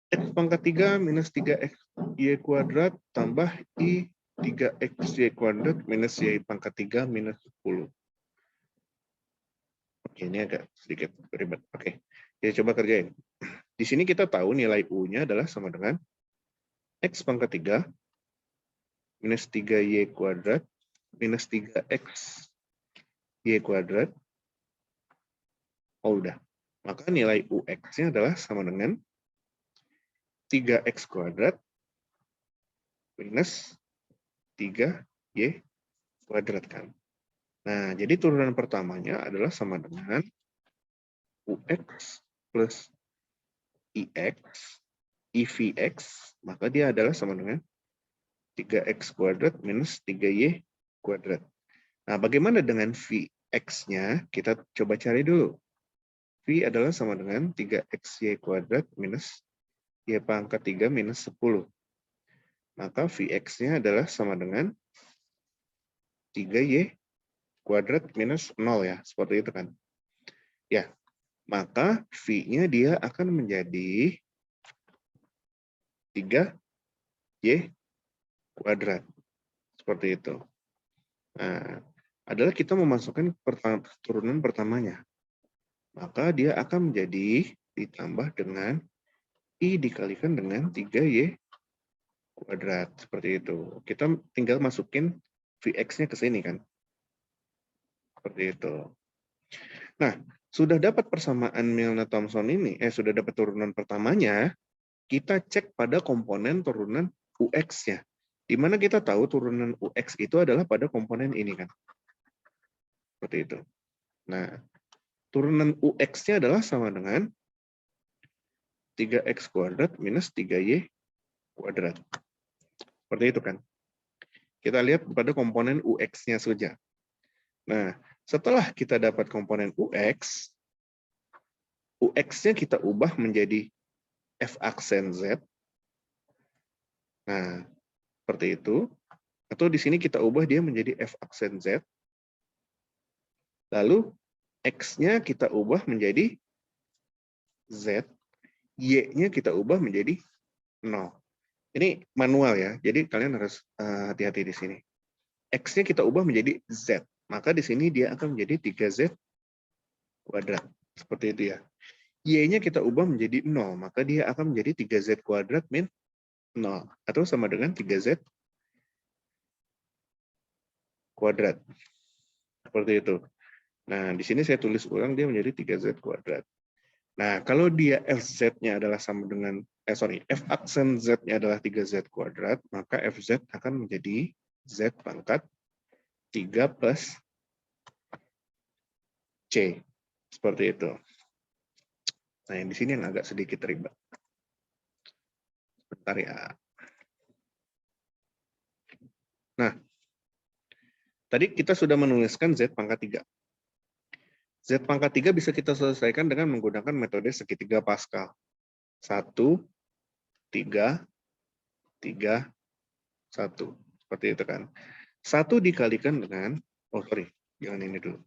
X pangkat 3 minus 3x y kuadrat tambah I 3xy kuadrat minus y pangkat 3 minus 10. Ini agak sedikit ribet. Oke, ya coba kerjain. Di sini kita tahu nilai U-nya adalah sama dengan X pangkat 3 minus 3Y kuadrat minus 3X Y kuadrat. Oh, udah. Maka nilai UX-nya adalah sama dengan 3X kuadrat minus 3Y kuadrat kan. Nah, jadi turunan pertamanya adalah sama dengan UX plus IX, IVX, maka dia adalah sama dengan 3X kuadrat minus 3Y kuadrat. Nah, bagaimana dengan VX-nya? Kita coba cari dulu. V adalah sama dengan 3XY kuadrat minus Y pangkat 3 minus 10. Maka VX-nya adalah sama dengan 3Y kuadrat minus 0 ya, seperti itu kan. Ya, maka V-nya dia akan menjadi 3Y kuadrat. Seperti itu. Nah, adalah kita memasukkan turunan pertamanya. Maka dia akan menjadi ditambah dengan I dikalikan dengan 3Y kuadrat. Seperti itu. Kita tinggal masukin Vx-nya ke sini kan. Seperti itu. Nah, sudah dapat persamaan Milnor-Thomson ini, sudah dapat turunan pertamanya, kita cek pada komponen turunan UX-nya. Di mana kita tahu turunan UX itu adalah pada komponen ini kan. Seperti itu. Nah, turunan UX-nya adalah sama dengan 3X kuadrat minus 3Y kuadrat. Seperti itu kan. Kita lihat pada komponen UX-nya saja. Nah, setelah kita dapat komponen UX, UX-nya kita ubah menjadi F aksen Z. Nah, seperti itu. Atau di sini kita ubah dia menjadi F aksen Z. Lalu, X-nya kita ubah menjadi Z. Y-nya kita ubah menjadi 0. Ini manual ya, jadi kalian harus hati-hati di sini. X-nya kita ubah menjadi Z. Maka di sini dia akan menjadi 3Z kuadrat. Seperti itu ya. Y-nya kita ubah menjadi 0. Maka dia akan menjadi 3Z kuadrat min 0. Atau sama dengan 3Z kuadrat. Seperti itu. Nah, di sini saya tulis ulang dia menjadi 3Z kuadrat. Nah, kalau dia FZ-nya adalah sama dengan, F aksen Z-nya adalah 3Z kuadrat, maka FZ akan menjadi Z pangkat 3 plus C. Seperti itu. Nah, yang di sini yang agak sedikit ribet. Bentar ya. Nah, tadi kita sudah menuliskan Z pangkat 3. Z pangkat 3 bisa kita selesaikan dengan menggunakan metode segitiga Pascal. 1, 3, 3, 1. Seperti itu kan. 1 dikalikan dengan, jangan ini dulu.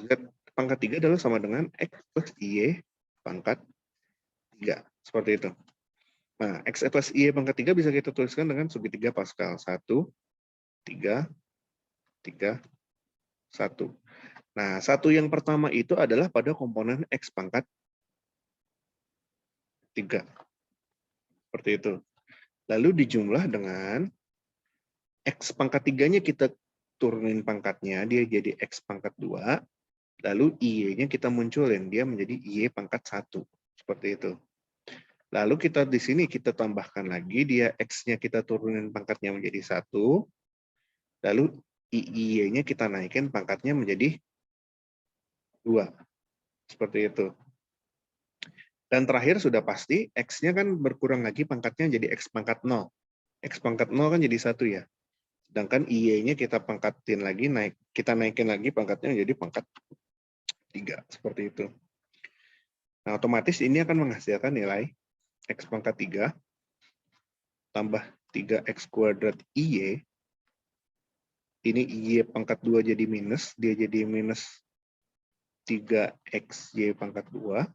Z pangkat 3 adalah sama dengan X plus Y pangkat 3. Seperti itu. Nah, X plus Y pangkat 3 bisa kita tuliskan dengan segitiga Pascal. 1, 3, 3, 1. Nah, 1 yang pertama itu adalah pada komponen X pangkat 3. Seperti itu. Lalu dijumlah dengan X pangkat 3-nya kita turunin pangkatnya, dia jadi X pangkat 2. Lalu Y-nya kita munculin, dia menjadi Y pangkat 1. Seperti itu. Lalu kita di sini kita tambahkan lagi, dia X-nya kita turunin pangkatnya menjadi 1. Lalu Y-nya kita naikin pangkatnya menjadi 2. Seperti itu. Dan terakhir sudah pasti, X-nya kan berkurang lagi pangkatnya jadi X pangkat 0. X pangkat 0 kan jadi 1 ya. Sedangkan Y-nya kita pangkatin lagi, kita naikin lagi pangkatnya menjadi pangkat 3. Seperti itu. Nah, otomatis ini akan menghasilkan nilai X pangkat 3 tambah 3X kuadrat Y. Ini Y pangkat 2 jadi minus, dia jadi minus 3XY pangkat 2.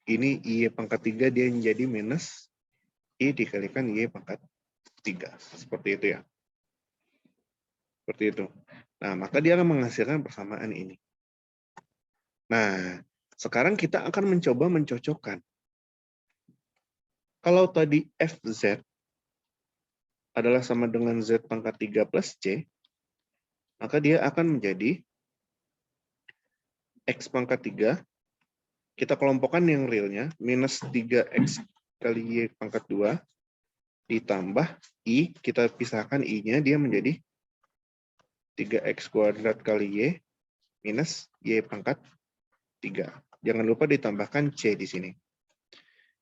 Ini Y pangkat 3 dia menjadi minus Y dikalikan Y pangkat 3. Seperti itu ya. Seperti itu. Nah, maka dia akan menghasilkan persamaan ini. Nah, sekarang kita akan mencoba mencocokkan. Kalau tadi Fz adalah sama dengan Z pangkat 3 plus C, maka dia akan menjadi X pangkat 3, kita kelompokkan yang realnya, minus 3X kali Y pangkat 2, ditambah I, kita pisahkan I-nya, dia menjadi 3X kuadrat kali Y, minus Y pangkat 3. Jangan lupa ditambahkan C di sini.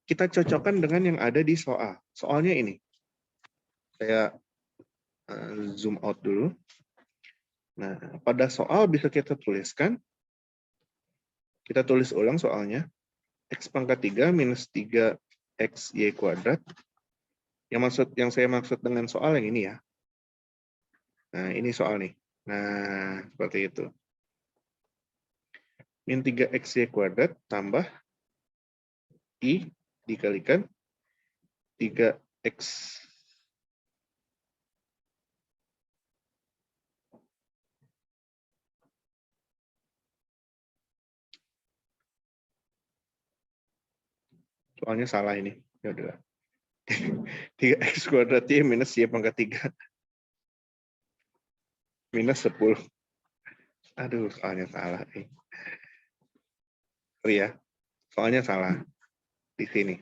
Kita cocokkan dengan yang ada di soal. Soalnya ini. Saya zoom out dulu. Nah, pada soal bisa kita tuliskan. Kita tulis ulang soalnya. X pangkat 3 minus 3X Y kuadrat. Yang saya maksud dengan soal yang ini ya. Nah, ini soal nih. Nah, seperti itu. Min 3X Y kuadrat tambah I dikalikan 3X soalnya salah ini. Ya udah. 3X kuadrat Y minus Y pangkat 3. Minus 10. Aduh, soalnya salah. Ya, soalnya salah. Di sini.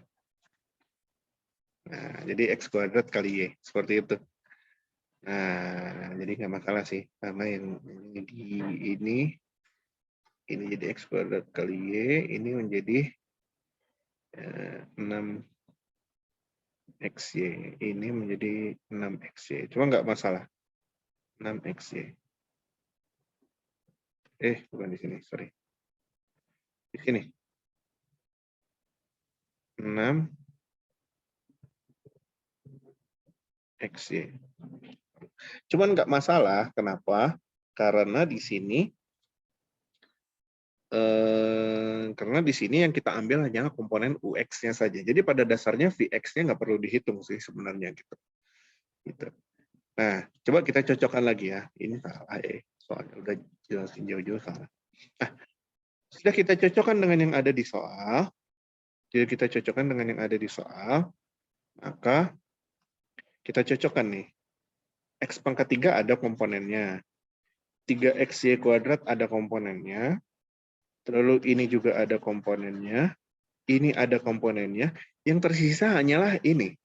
Nah, jadi X kuadrat kali Y. Seperti itu. Nah, jadi nggak masalah sih. Karena yang ini jadi X kuadrat kali Y. Ini menjadi 6XY. Ini menjadi 6XY. Cuma nggak masalah. 6XY. Bukan di sini, sorry. Di sini. 6XY. Cuman nggak masalah, kenapa? Karena di sini yang kita ambil hanya komponen UX-nya saja. Jadi pada dasarnya VX-nya nggak perlu dihitung sih sebenarnya gitu. Nah, coba kita cocokkan lagi ya. Ini salah soalnya udah jelasin jauh-jauh salah. Nah, sudah kita cocokkan dengan yang ada di soal. Jadi kita cocokkan dengan yang ada di soal, maka kita cocokkan nih. X pangkat 3 ada komponennya. 3XY kuadrat ada komponennya. Lalu ini juga ada komponennya. Ini ada komponennya. Yang tersisa hanyalah ini.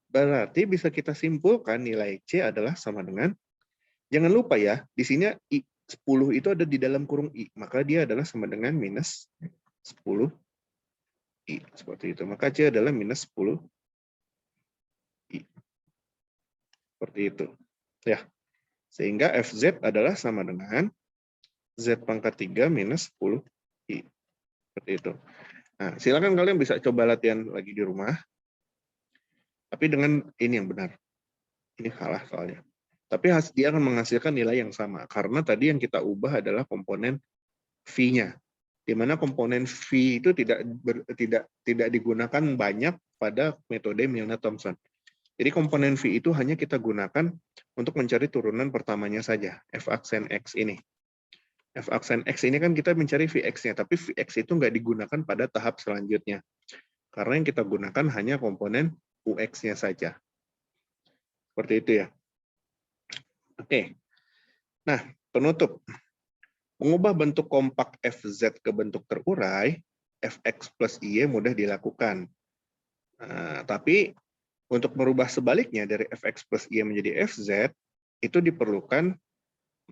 Berarti bisa kita simpulkan nilai C adalah sama dengan, jangan lupa ya, di sini I 10 itu ada di dalam kurung I. Maka dia adalah sama dengan minus 10 I. Seperti itu. Maka C adalah minus 10 I. Seperti itu. Ya. Sehingga FZ adalah sama dengan Z pangkat 3 minus 10 I. Seperti itu. Nah, silakan kalian bisa coba latihan lagi di rumah. Tapi dengan ini yang benar. Ini salah soalnya. Tapi dia akan menghasilkan nilai yang sama. Karena tadi yang kita ubah adalah komponen V-nya. Di mana komponen V itu tidak digunakan banyak pada metode Milne-Thomson. Jadi komponen V itu hanya kita gunakan untuk mencari turunan pertamanya saja, F aksen X ini. F aksen X ini kan kita mencari Vx-nya, tapi Vx itu nggak digunakan pada tahap selanjutnya. Karena yang kita gunakan hanya komponen UX-nya saja. Seperti itu ya. Oke. Nah, penutup. Mengubah bentuk kompak FZ ke bentuk terurai, Fx plus IY mudah dilakukan. Tapi untuk merubah sebaliknya dari Fx plus IY menjadi FZ, itu diperlukan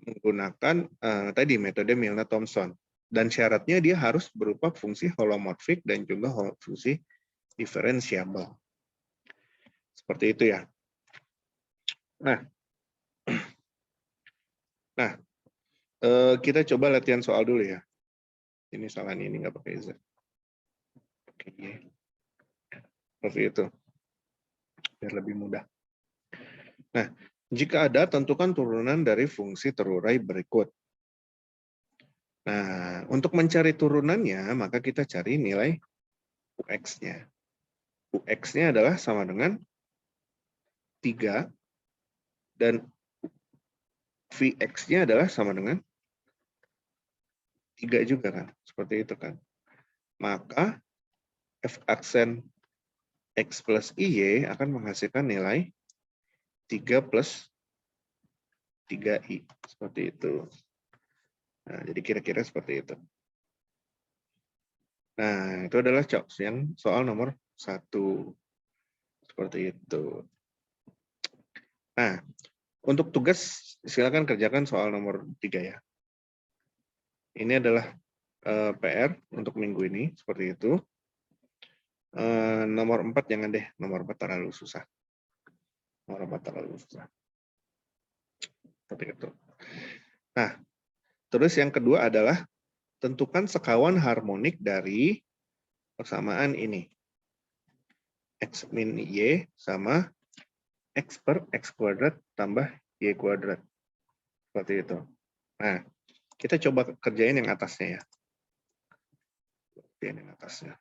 menggunakan tadi metode Milne-Thomson. Dan syaratnya dia harus berupa fungsi holomorfik dan juga fungsi diferensiabel. Seperti itu ya. Nah, kita coba latihan soal dulu ya. Ini salah ini nggak pakai Z. Oke, seperti itu. Biar lebih mudah. Nah, jika ada, tentukan turunan dari fungsi terurai berikut. Nah, untuk mencari turunannya, maka kita cari nilai UX-nya. UX-nya adalah sama dengan 3, dan Vx-nya adalah sama dengan 3 juga kan, seperti itu kan. Maka f aksen X plus IY akan menghasilkan nilai 3 plus 3I. Seperti itu. Nah, jadi kira-kira seperti itu. Nah, itu adalah yang soal nomor 1. Seperti itu. Nah, untuk tugas silakan kerjakan soal nomor 3 ya. Ini adalah PR untuk minggu ini, seperti itu. Nomor 4 jangan deh, nomor 4 terlalu susah. Nomor 4 terlalu susah. Seperti itu. Nah, terus yang kedua adalah tentukan sekawan harmonik dari persamaan ini. X min Y sama X per X kuadrat tambah Y kuadrat. Seperti itu. Nah, kita coba kerjain yang atasnya ya. Kerjain yang atasnya.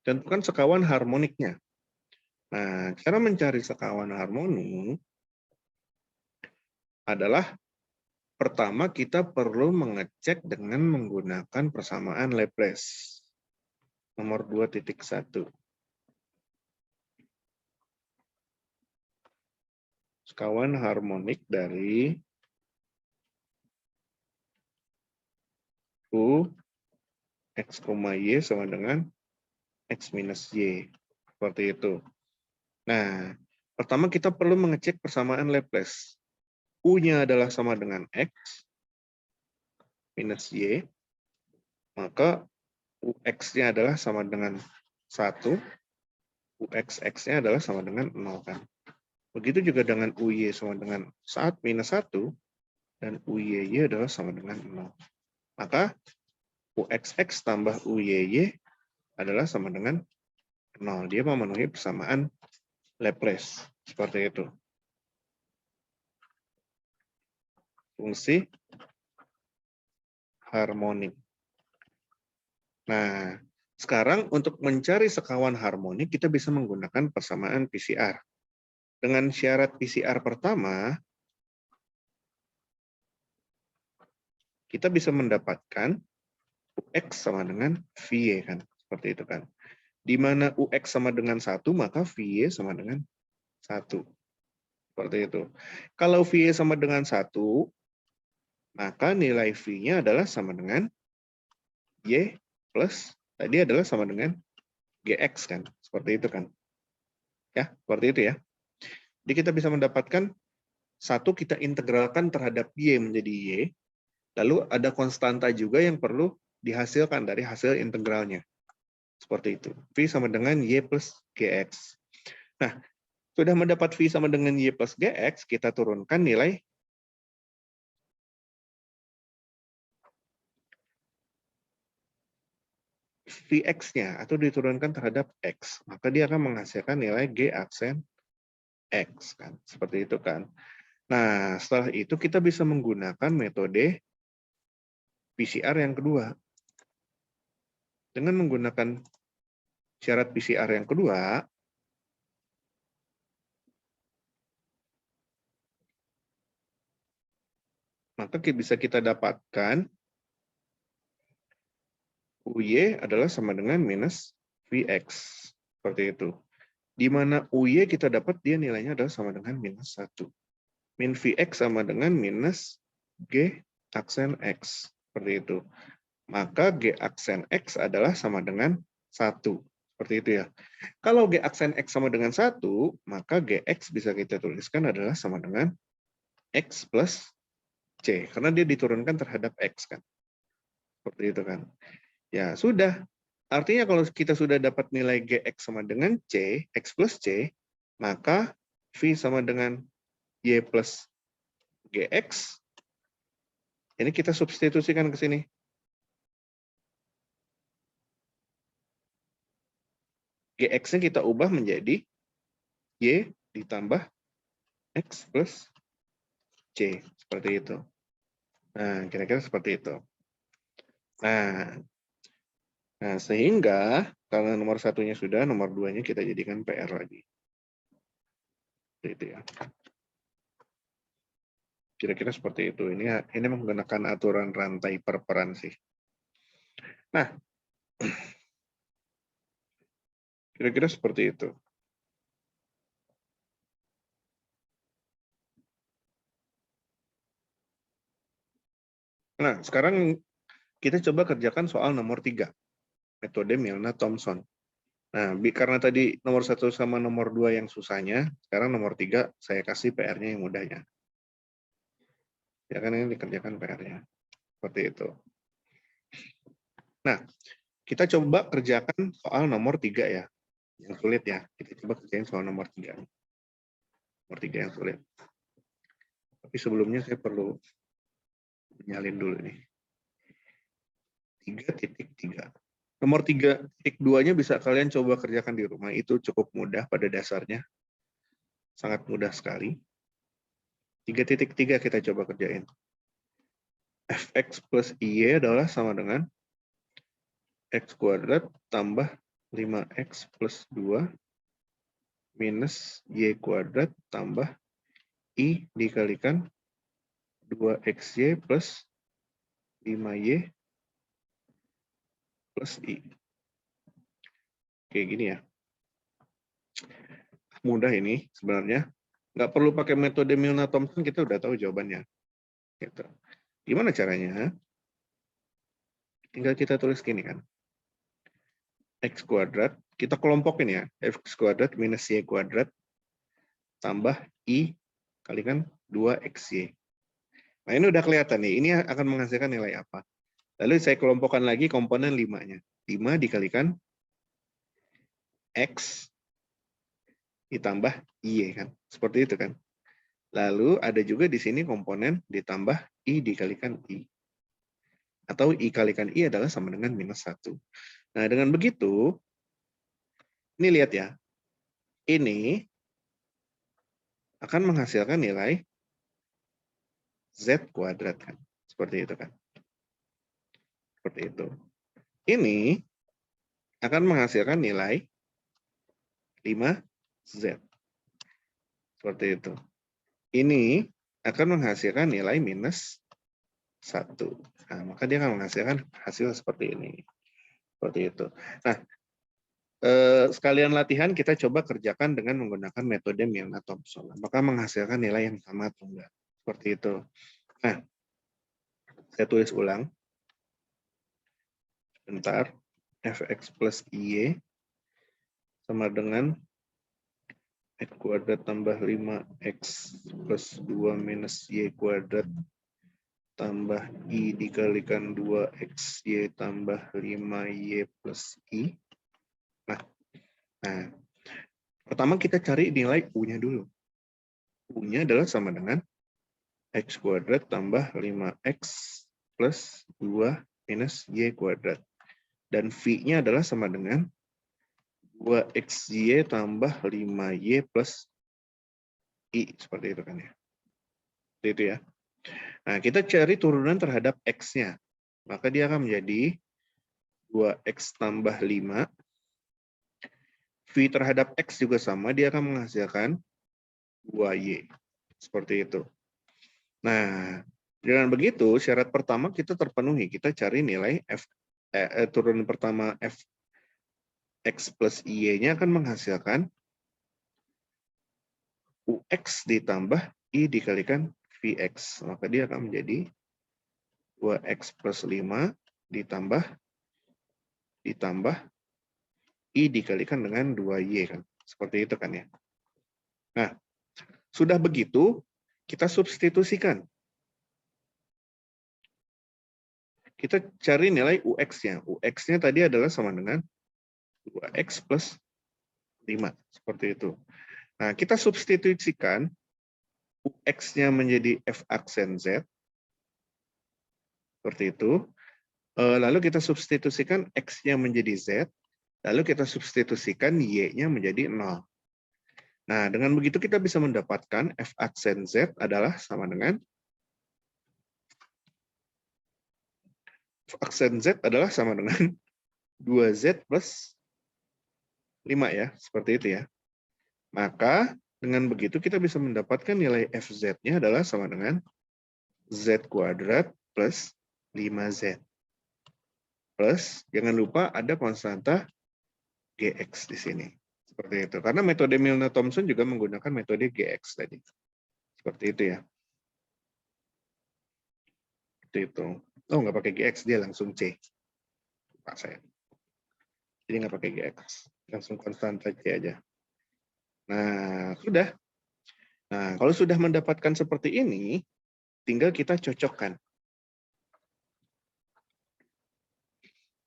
Tentukan sekawan harmoniknya. Nah, cara mencari sekawan harmonik adalah pertama kita perlu mengecek dengan menggunakan persamaan Laplace. Nomor 2.1. Sekawan harmonik dari U X, Y sama dengan X minus Y. Seperti itu. Nah, pertama kita perlu mengecek persamaan Laplace. U-nya adalah sama dengan X minus Y, maka UX-nya adalah sama dengan 1, UXX-nya adalah sama dengan 0 kan. Begitu juga dengan UY sama dengan minus 1, dan UYY adalah sama dengan 0. Maka UXX tambah UYY adalah sama dengan 0. Dia memenuhi persamaan Laplace. Seperti itu. Fungsi harmonik. Nah, sekarang untuk mencari sekawan harmonik, kita bisa menggunakan persamaan PCR. Dengan syarat PCR pertama, kita bisa mendapatkan UX sama dengan VY kan. Seperti itu kan. Di mana UX sama dengan 1, maka VY sama dengan 1. Seperti itu. Kalau VY sama dengan 1, maka nilai V-nya adalah sama dengan Y plus, tadi adalah sama dengan GX kan. Seperti itu kan. Ya, seperti itu ya. Jadi kita bisa mendapatkan 1 kita integralkan terhadap Y menjadi Y. Lalu ada konstanta juga yang perlu dihasilkan dari hasil integralnya. Seperti itu. V sama dengan Y plus GX. Nah, sudah mendapat V sama dengan Y plus GX, kita turunkan nilai Vx-nya atau diturunkan terhadap X. Maka dia akan menghasilkan nilai G aksen X. Kan? Seperti itu kan. Nah, setelah itu kita bisa menggunakan metode PCR yang kedua. Dengan menggunakan syarat PCR yang kedua, maka bisa kita dapatkan UY adalah sama dengan minus Vx. Seperti itu. Di mana UY kita dapat dia nilainya adalah sama dengan minus 1. Min Vx sama dengan minus G aksen X. Seperti itu. Maka G aksen X adalah sama dengan 1. Seperti itu ya. Kalau G aksen X sama dengan 1, maka Gx bisa kita tuliskan adalah sama dengan X plus C. Karena dia diturunkan terhadap X kan. Seperti itu kan. Ya, sudah. Artinya kalau kita sudah dapat nilai Gx sama dengan C, X plus C, maka V sama dengan Y plus Gx. Ini kita substitusikan ke sini. Gx-nya kita ubah menjadi Y ditambah X plus C. Seperti itu. Nah, kira-kira seperti itu. Nah, sehingga karena nomor 1-nya sudah, nomor 2-nya kita jadikan PR lagi. Seperti itu ya. Kira-kira seperti itu. Ini menggunakan aturan rantai perperan sih. Nah, kira-kira seperti itu. Nah, sekarang kita coba kerjakan soal nomor 3. Metode Milner-Thomson. Nah, karena tadi nomor 1 sama nomor 2 yang susahnya, sekarang nomor 3 saya kasih PR-nya yang mudahnya. Ya kan ini dikerjakan PR-nya. Seperti itu. Nah, kita coba kerjakan soal nomor 3 ya. Yang sulit ya. Kita coba kerjain soal nomor 3. Nomor 3 yang sulit. Tapi sebelumnya saya perlu menyalin dulu nih. 3.3. Nomor 3.2-nya bisa kalian coba kerjakan di rumah. Itu cukup mudah pada dasarnya. Sangat mudah sekali. 3.3 kita coba kerjain. Fx plus Y adalah sama dengan X kuadrat tambah 5X plus 2 minus Y kuadrat tambah I dikalikan 2XY plus 5Y plus I. Kayak gini ya. Mudah ini sebenarnya. Nggak perlu pakai metode Milner-Thomson, kita udah tahu jawabannya. Gitu. Gimana caranya? Tinggal kita tulis gini kan. X kuadrat, kita kelompokin ya. X kuadrat minus Y kuadrat tambah I kalikan 2XY. Nah ini udah kelihatan nih, ini akan menghasilkan nilai apa. Lalu saya kelompokkan lagi komponen 5-nya. 5 dikalikan X ditambah Y kan. Seperti itu kan. Lalu ada juga di sini komponen ditambah I dikalikan I. Atau I kalikan I adalah sama dengan minus 1. Nah dengan begitu, ini lihat ya. Ini akan menghasilkan nilai Z kuadrat kan. Seperti itu kan. Seperti itu. Ini akan menghasilkan nilai 5Z. Seperti itu. Ini akan menghasilkan nilai minus 1. Nah, maka dia akan menghasilkan hasil seperti ini. Seperti itu. Nah, sekalian latihan kita coba kerjakan dengan menggunakan metode Milner-Thomson. Apakah menghasilkan nilai yang sama atau enggak? Seperti itu. Nah, saya tulis ulang. Bentar. Fx plus Y sama dengan X kuadrat tambah 5X plus 2 minus Y kuadrat tambah I dikalikan 2XY tambah 5Y plus I. Nah, pertama kita cari nilai U-nya dulu. U-nya adalah sama dengan X kuadrat tambah 5X plus 2 minus Y kuadrat. Dan V-nya adalah sama dengan 2XY tambah 5Y plus I. Seperti itu kan ya. Seperti itu ya. Nah, kita cari turunan terhadap X-nya. Maka dia akan menjadi 2X tambah 5. V terhadap X juga sama, dia akan menghasilkan 2Y. Seperti itu. Nah, dengan begitu, syarat pertama kita terpenuhi. Kita cari nilai turunan pertama Fx plus Y-nya akan menghasilkan UX ditambah I dikalikan Vx. Maka dia akan menjadi 2X plus 5 ditambah I dikalikan dengan 2Y kan. Seperti itu kan ya. Nah, sudah begitu kita substitusikan. Kita cari nilai UX-nya. UX-nya tadi adalah sama dengan 2X plus 5. Seperti itu. Nah, kita substitusikan UX-nya menjadi F aksen Z. Seperti itu. Lalu kita substitusikan X-nya menjadi Z. Lalu kita substitusikan Y-nya menjadi 0. Nah, dengan begitu kita bisa mendapatkan F aksen Z adalah sama dengan F aksen Z adalah sama dengan 2Z plus 5 ya, seperti itu ya. Maka dengan begitu kita bisa mendapatkan nilai FZ-nya adalah sama dengan Z kuadrat plus 5Z. Plus, jangan lupa ada konstanta GX di sini. Seperti itu. Karena metode Milner-Thomson juga menggunakan metode GX tadi. Seperti itu ya. Seperti itu. Oh, nggak pakai GX, dia langsung C. Pak saya. Jadi nggak pakai GX. Langsung konstanta C aja. Nah, sudah. Nah, kalau sudah mendapatkan seperti ini, tinggal kita cocokkan.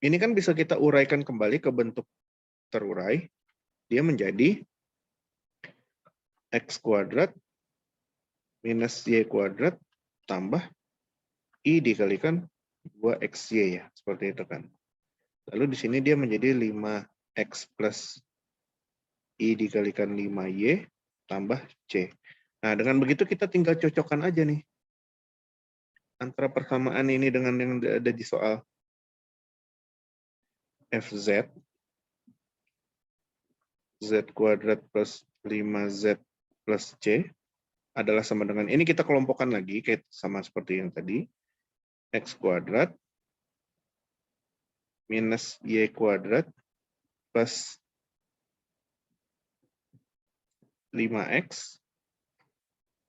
Ini kan bisa kita uraikan kembali ke bentuk terurai. Dia menjadi X kuadrat minus Y kuadrat tambah I dikalikan 2XY ya. Seperti itu kan. Lalu di sini dia menjadi 5X plus I dikalikan 5Y tambah C. Nah, dengan begitu kita tinggal cocokkan aja nih. Antara persamaan ini dengan yang ada di soal. FZ Z kuadrat plus 5Z plus C adalah sama dengan, ini kita kelompokkan lagi, kayak sama seperti yang tadi. X kuadrat minus Y kuadrat plus 5X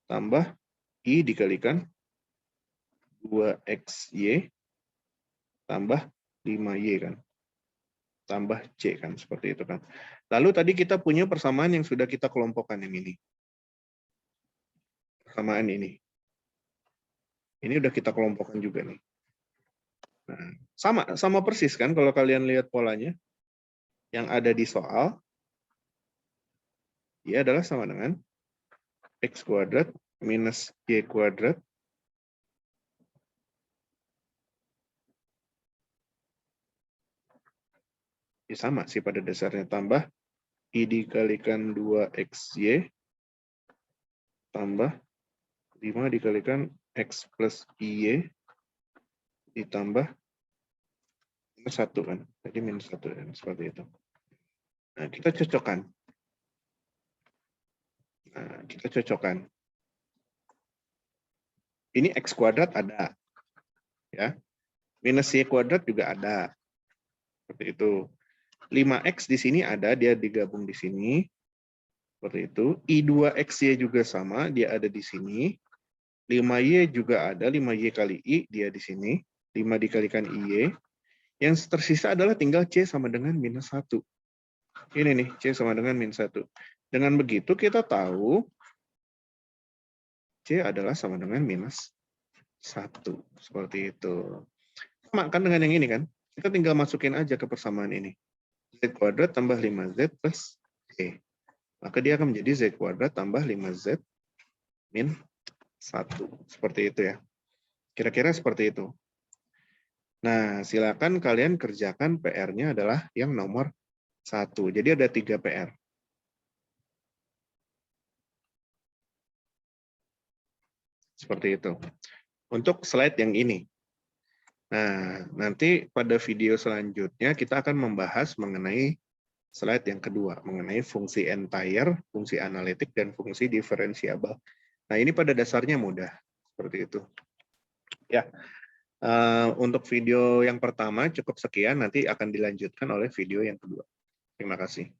tambah I dikalikan 2XY tambah 5Y kan. Tambah C kan, seperti itu kan. Lalu tadi kita punya persamaan yang sudah kita kelompokkan yang ini. Persamaan ini. Ini udah kita kelompokkan juga nih. Nah, sama persis kan kalau kalian lihat polanya. Yang ada di soal, dia adalah sama dengan X kuadrat minus Y kuadrat ya sama sih pada dasarnya, tambah I dikalikan 2XY tambah 5 dikalikan X plus IY ditambah minus 1 kan. Jadi minus 1 kan, seperti itu. Nah, kita cocokkan. Nah, kita cocokkan. Ini X kuadrat ada. Ya. Minus Y kuadrat juga ada. Seperti itu. 5X di sini ada, dia digabung di sini. Seperti itu. I2XY juga sama, dia ada di sini. 5Y juga ada, 5Y kali I, dia di sini. 5 dikalikan IY. Yang tersisa adalah tinggal C sama dengan minus 1. Ini nih, C sama dengan minus 1. Dengan begitu kita tahu C adalah sama dengan minus 1. Seperti itu. Sama kan dengan yang ini kan? Kita tinggal masukin aja ke persamaan ini. Z kuadrat tambah 5Z plus C. Maka dia akan menjadi Z kuadrat tambah 5Z min 1. Seperti itu ya. Kira-kira seperti itu. Nah, silakan kalian kerjakan PR-nya adalah yang nomor 1. Jadi ada 3 PR. Seperti itu. Untuk slide yang ini. Nah, nanti pada video selanjutnya kita akan membahas mengenai slide yang kedua, mengenai fungsi entire, fungsi analitik, dan fungsi diferensiabel. Nah, ini pada dasarnya mudah. Seperti itu. Ya, untuk video yang pertama cukup sekian, nanti akan dilanjutkan oleh video yang kedua. Terima kasih.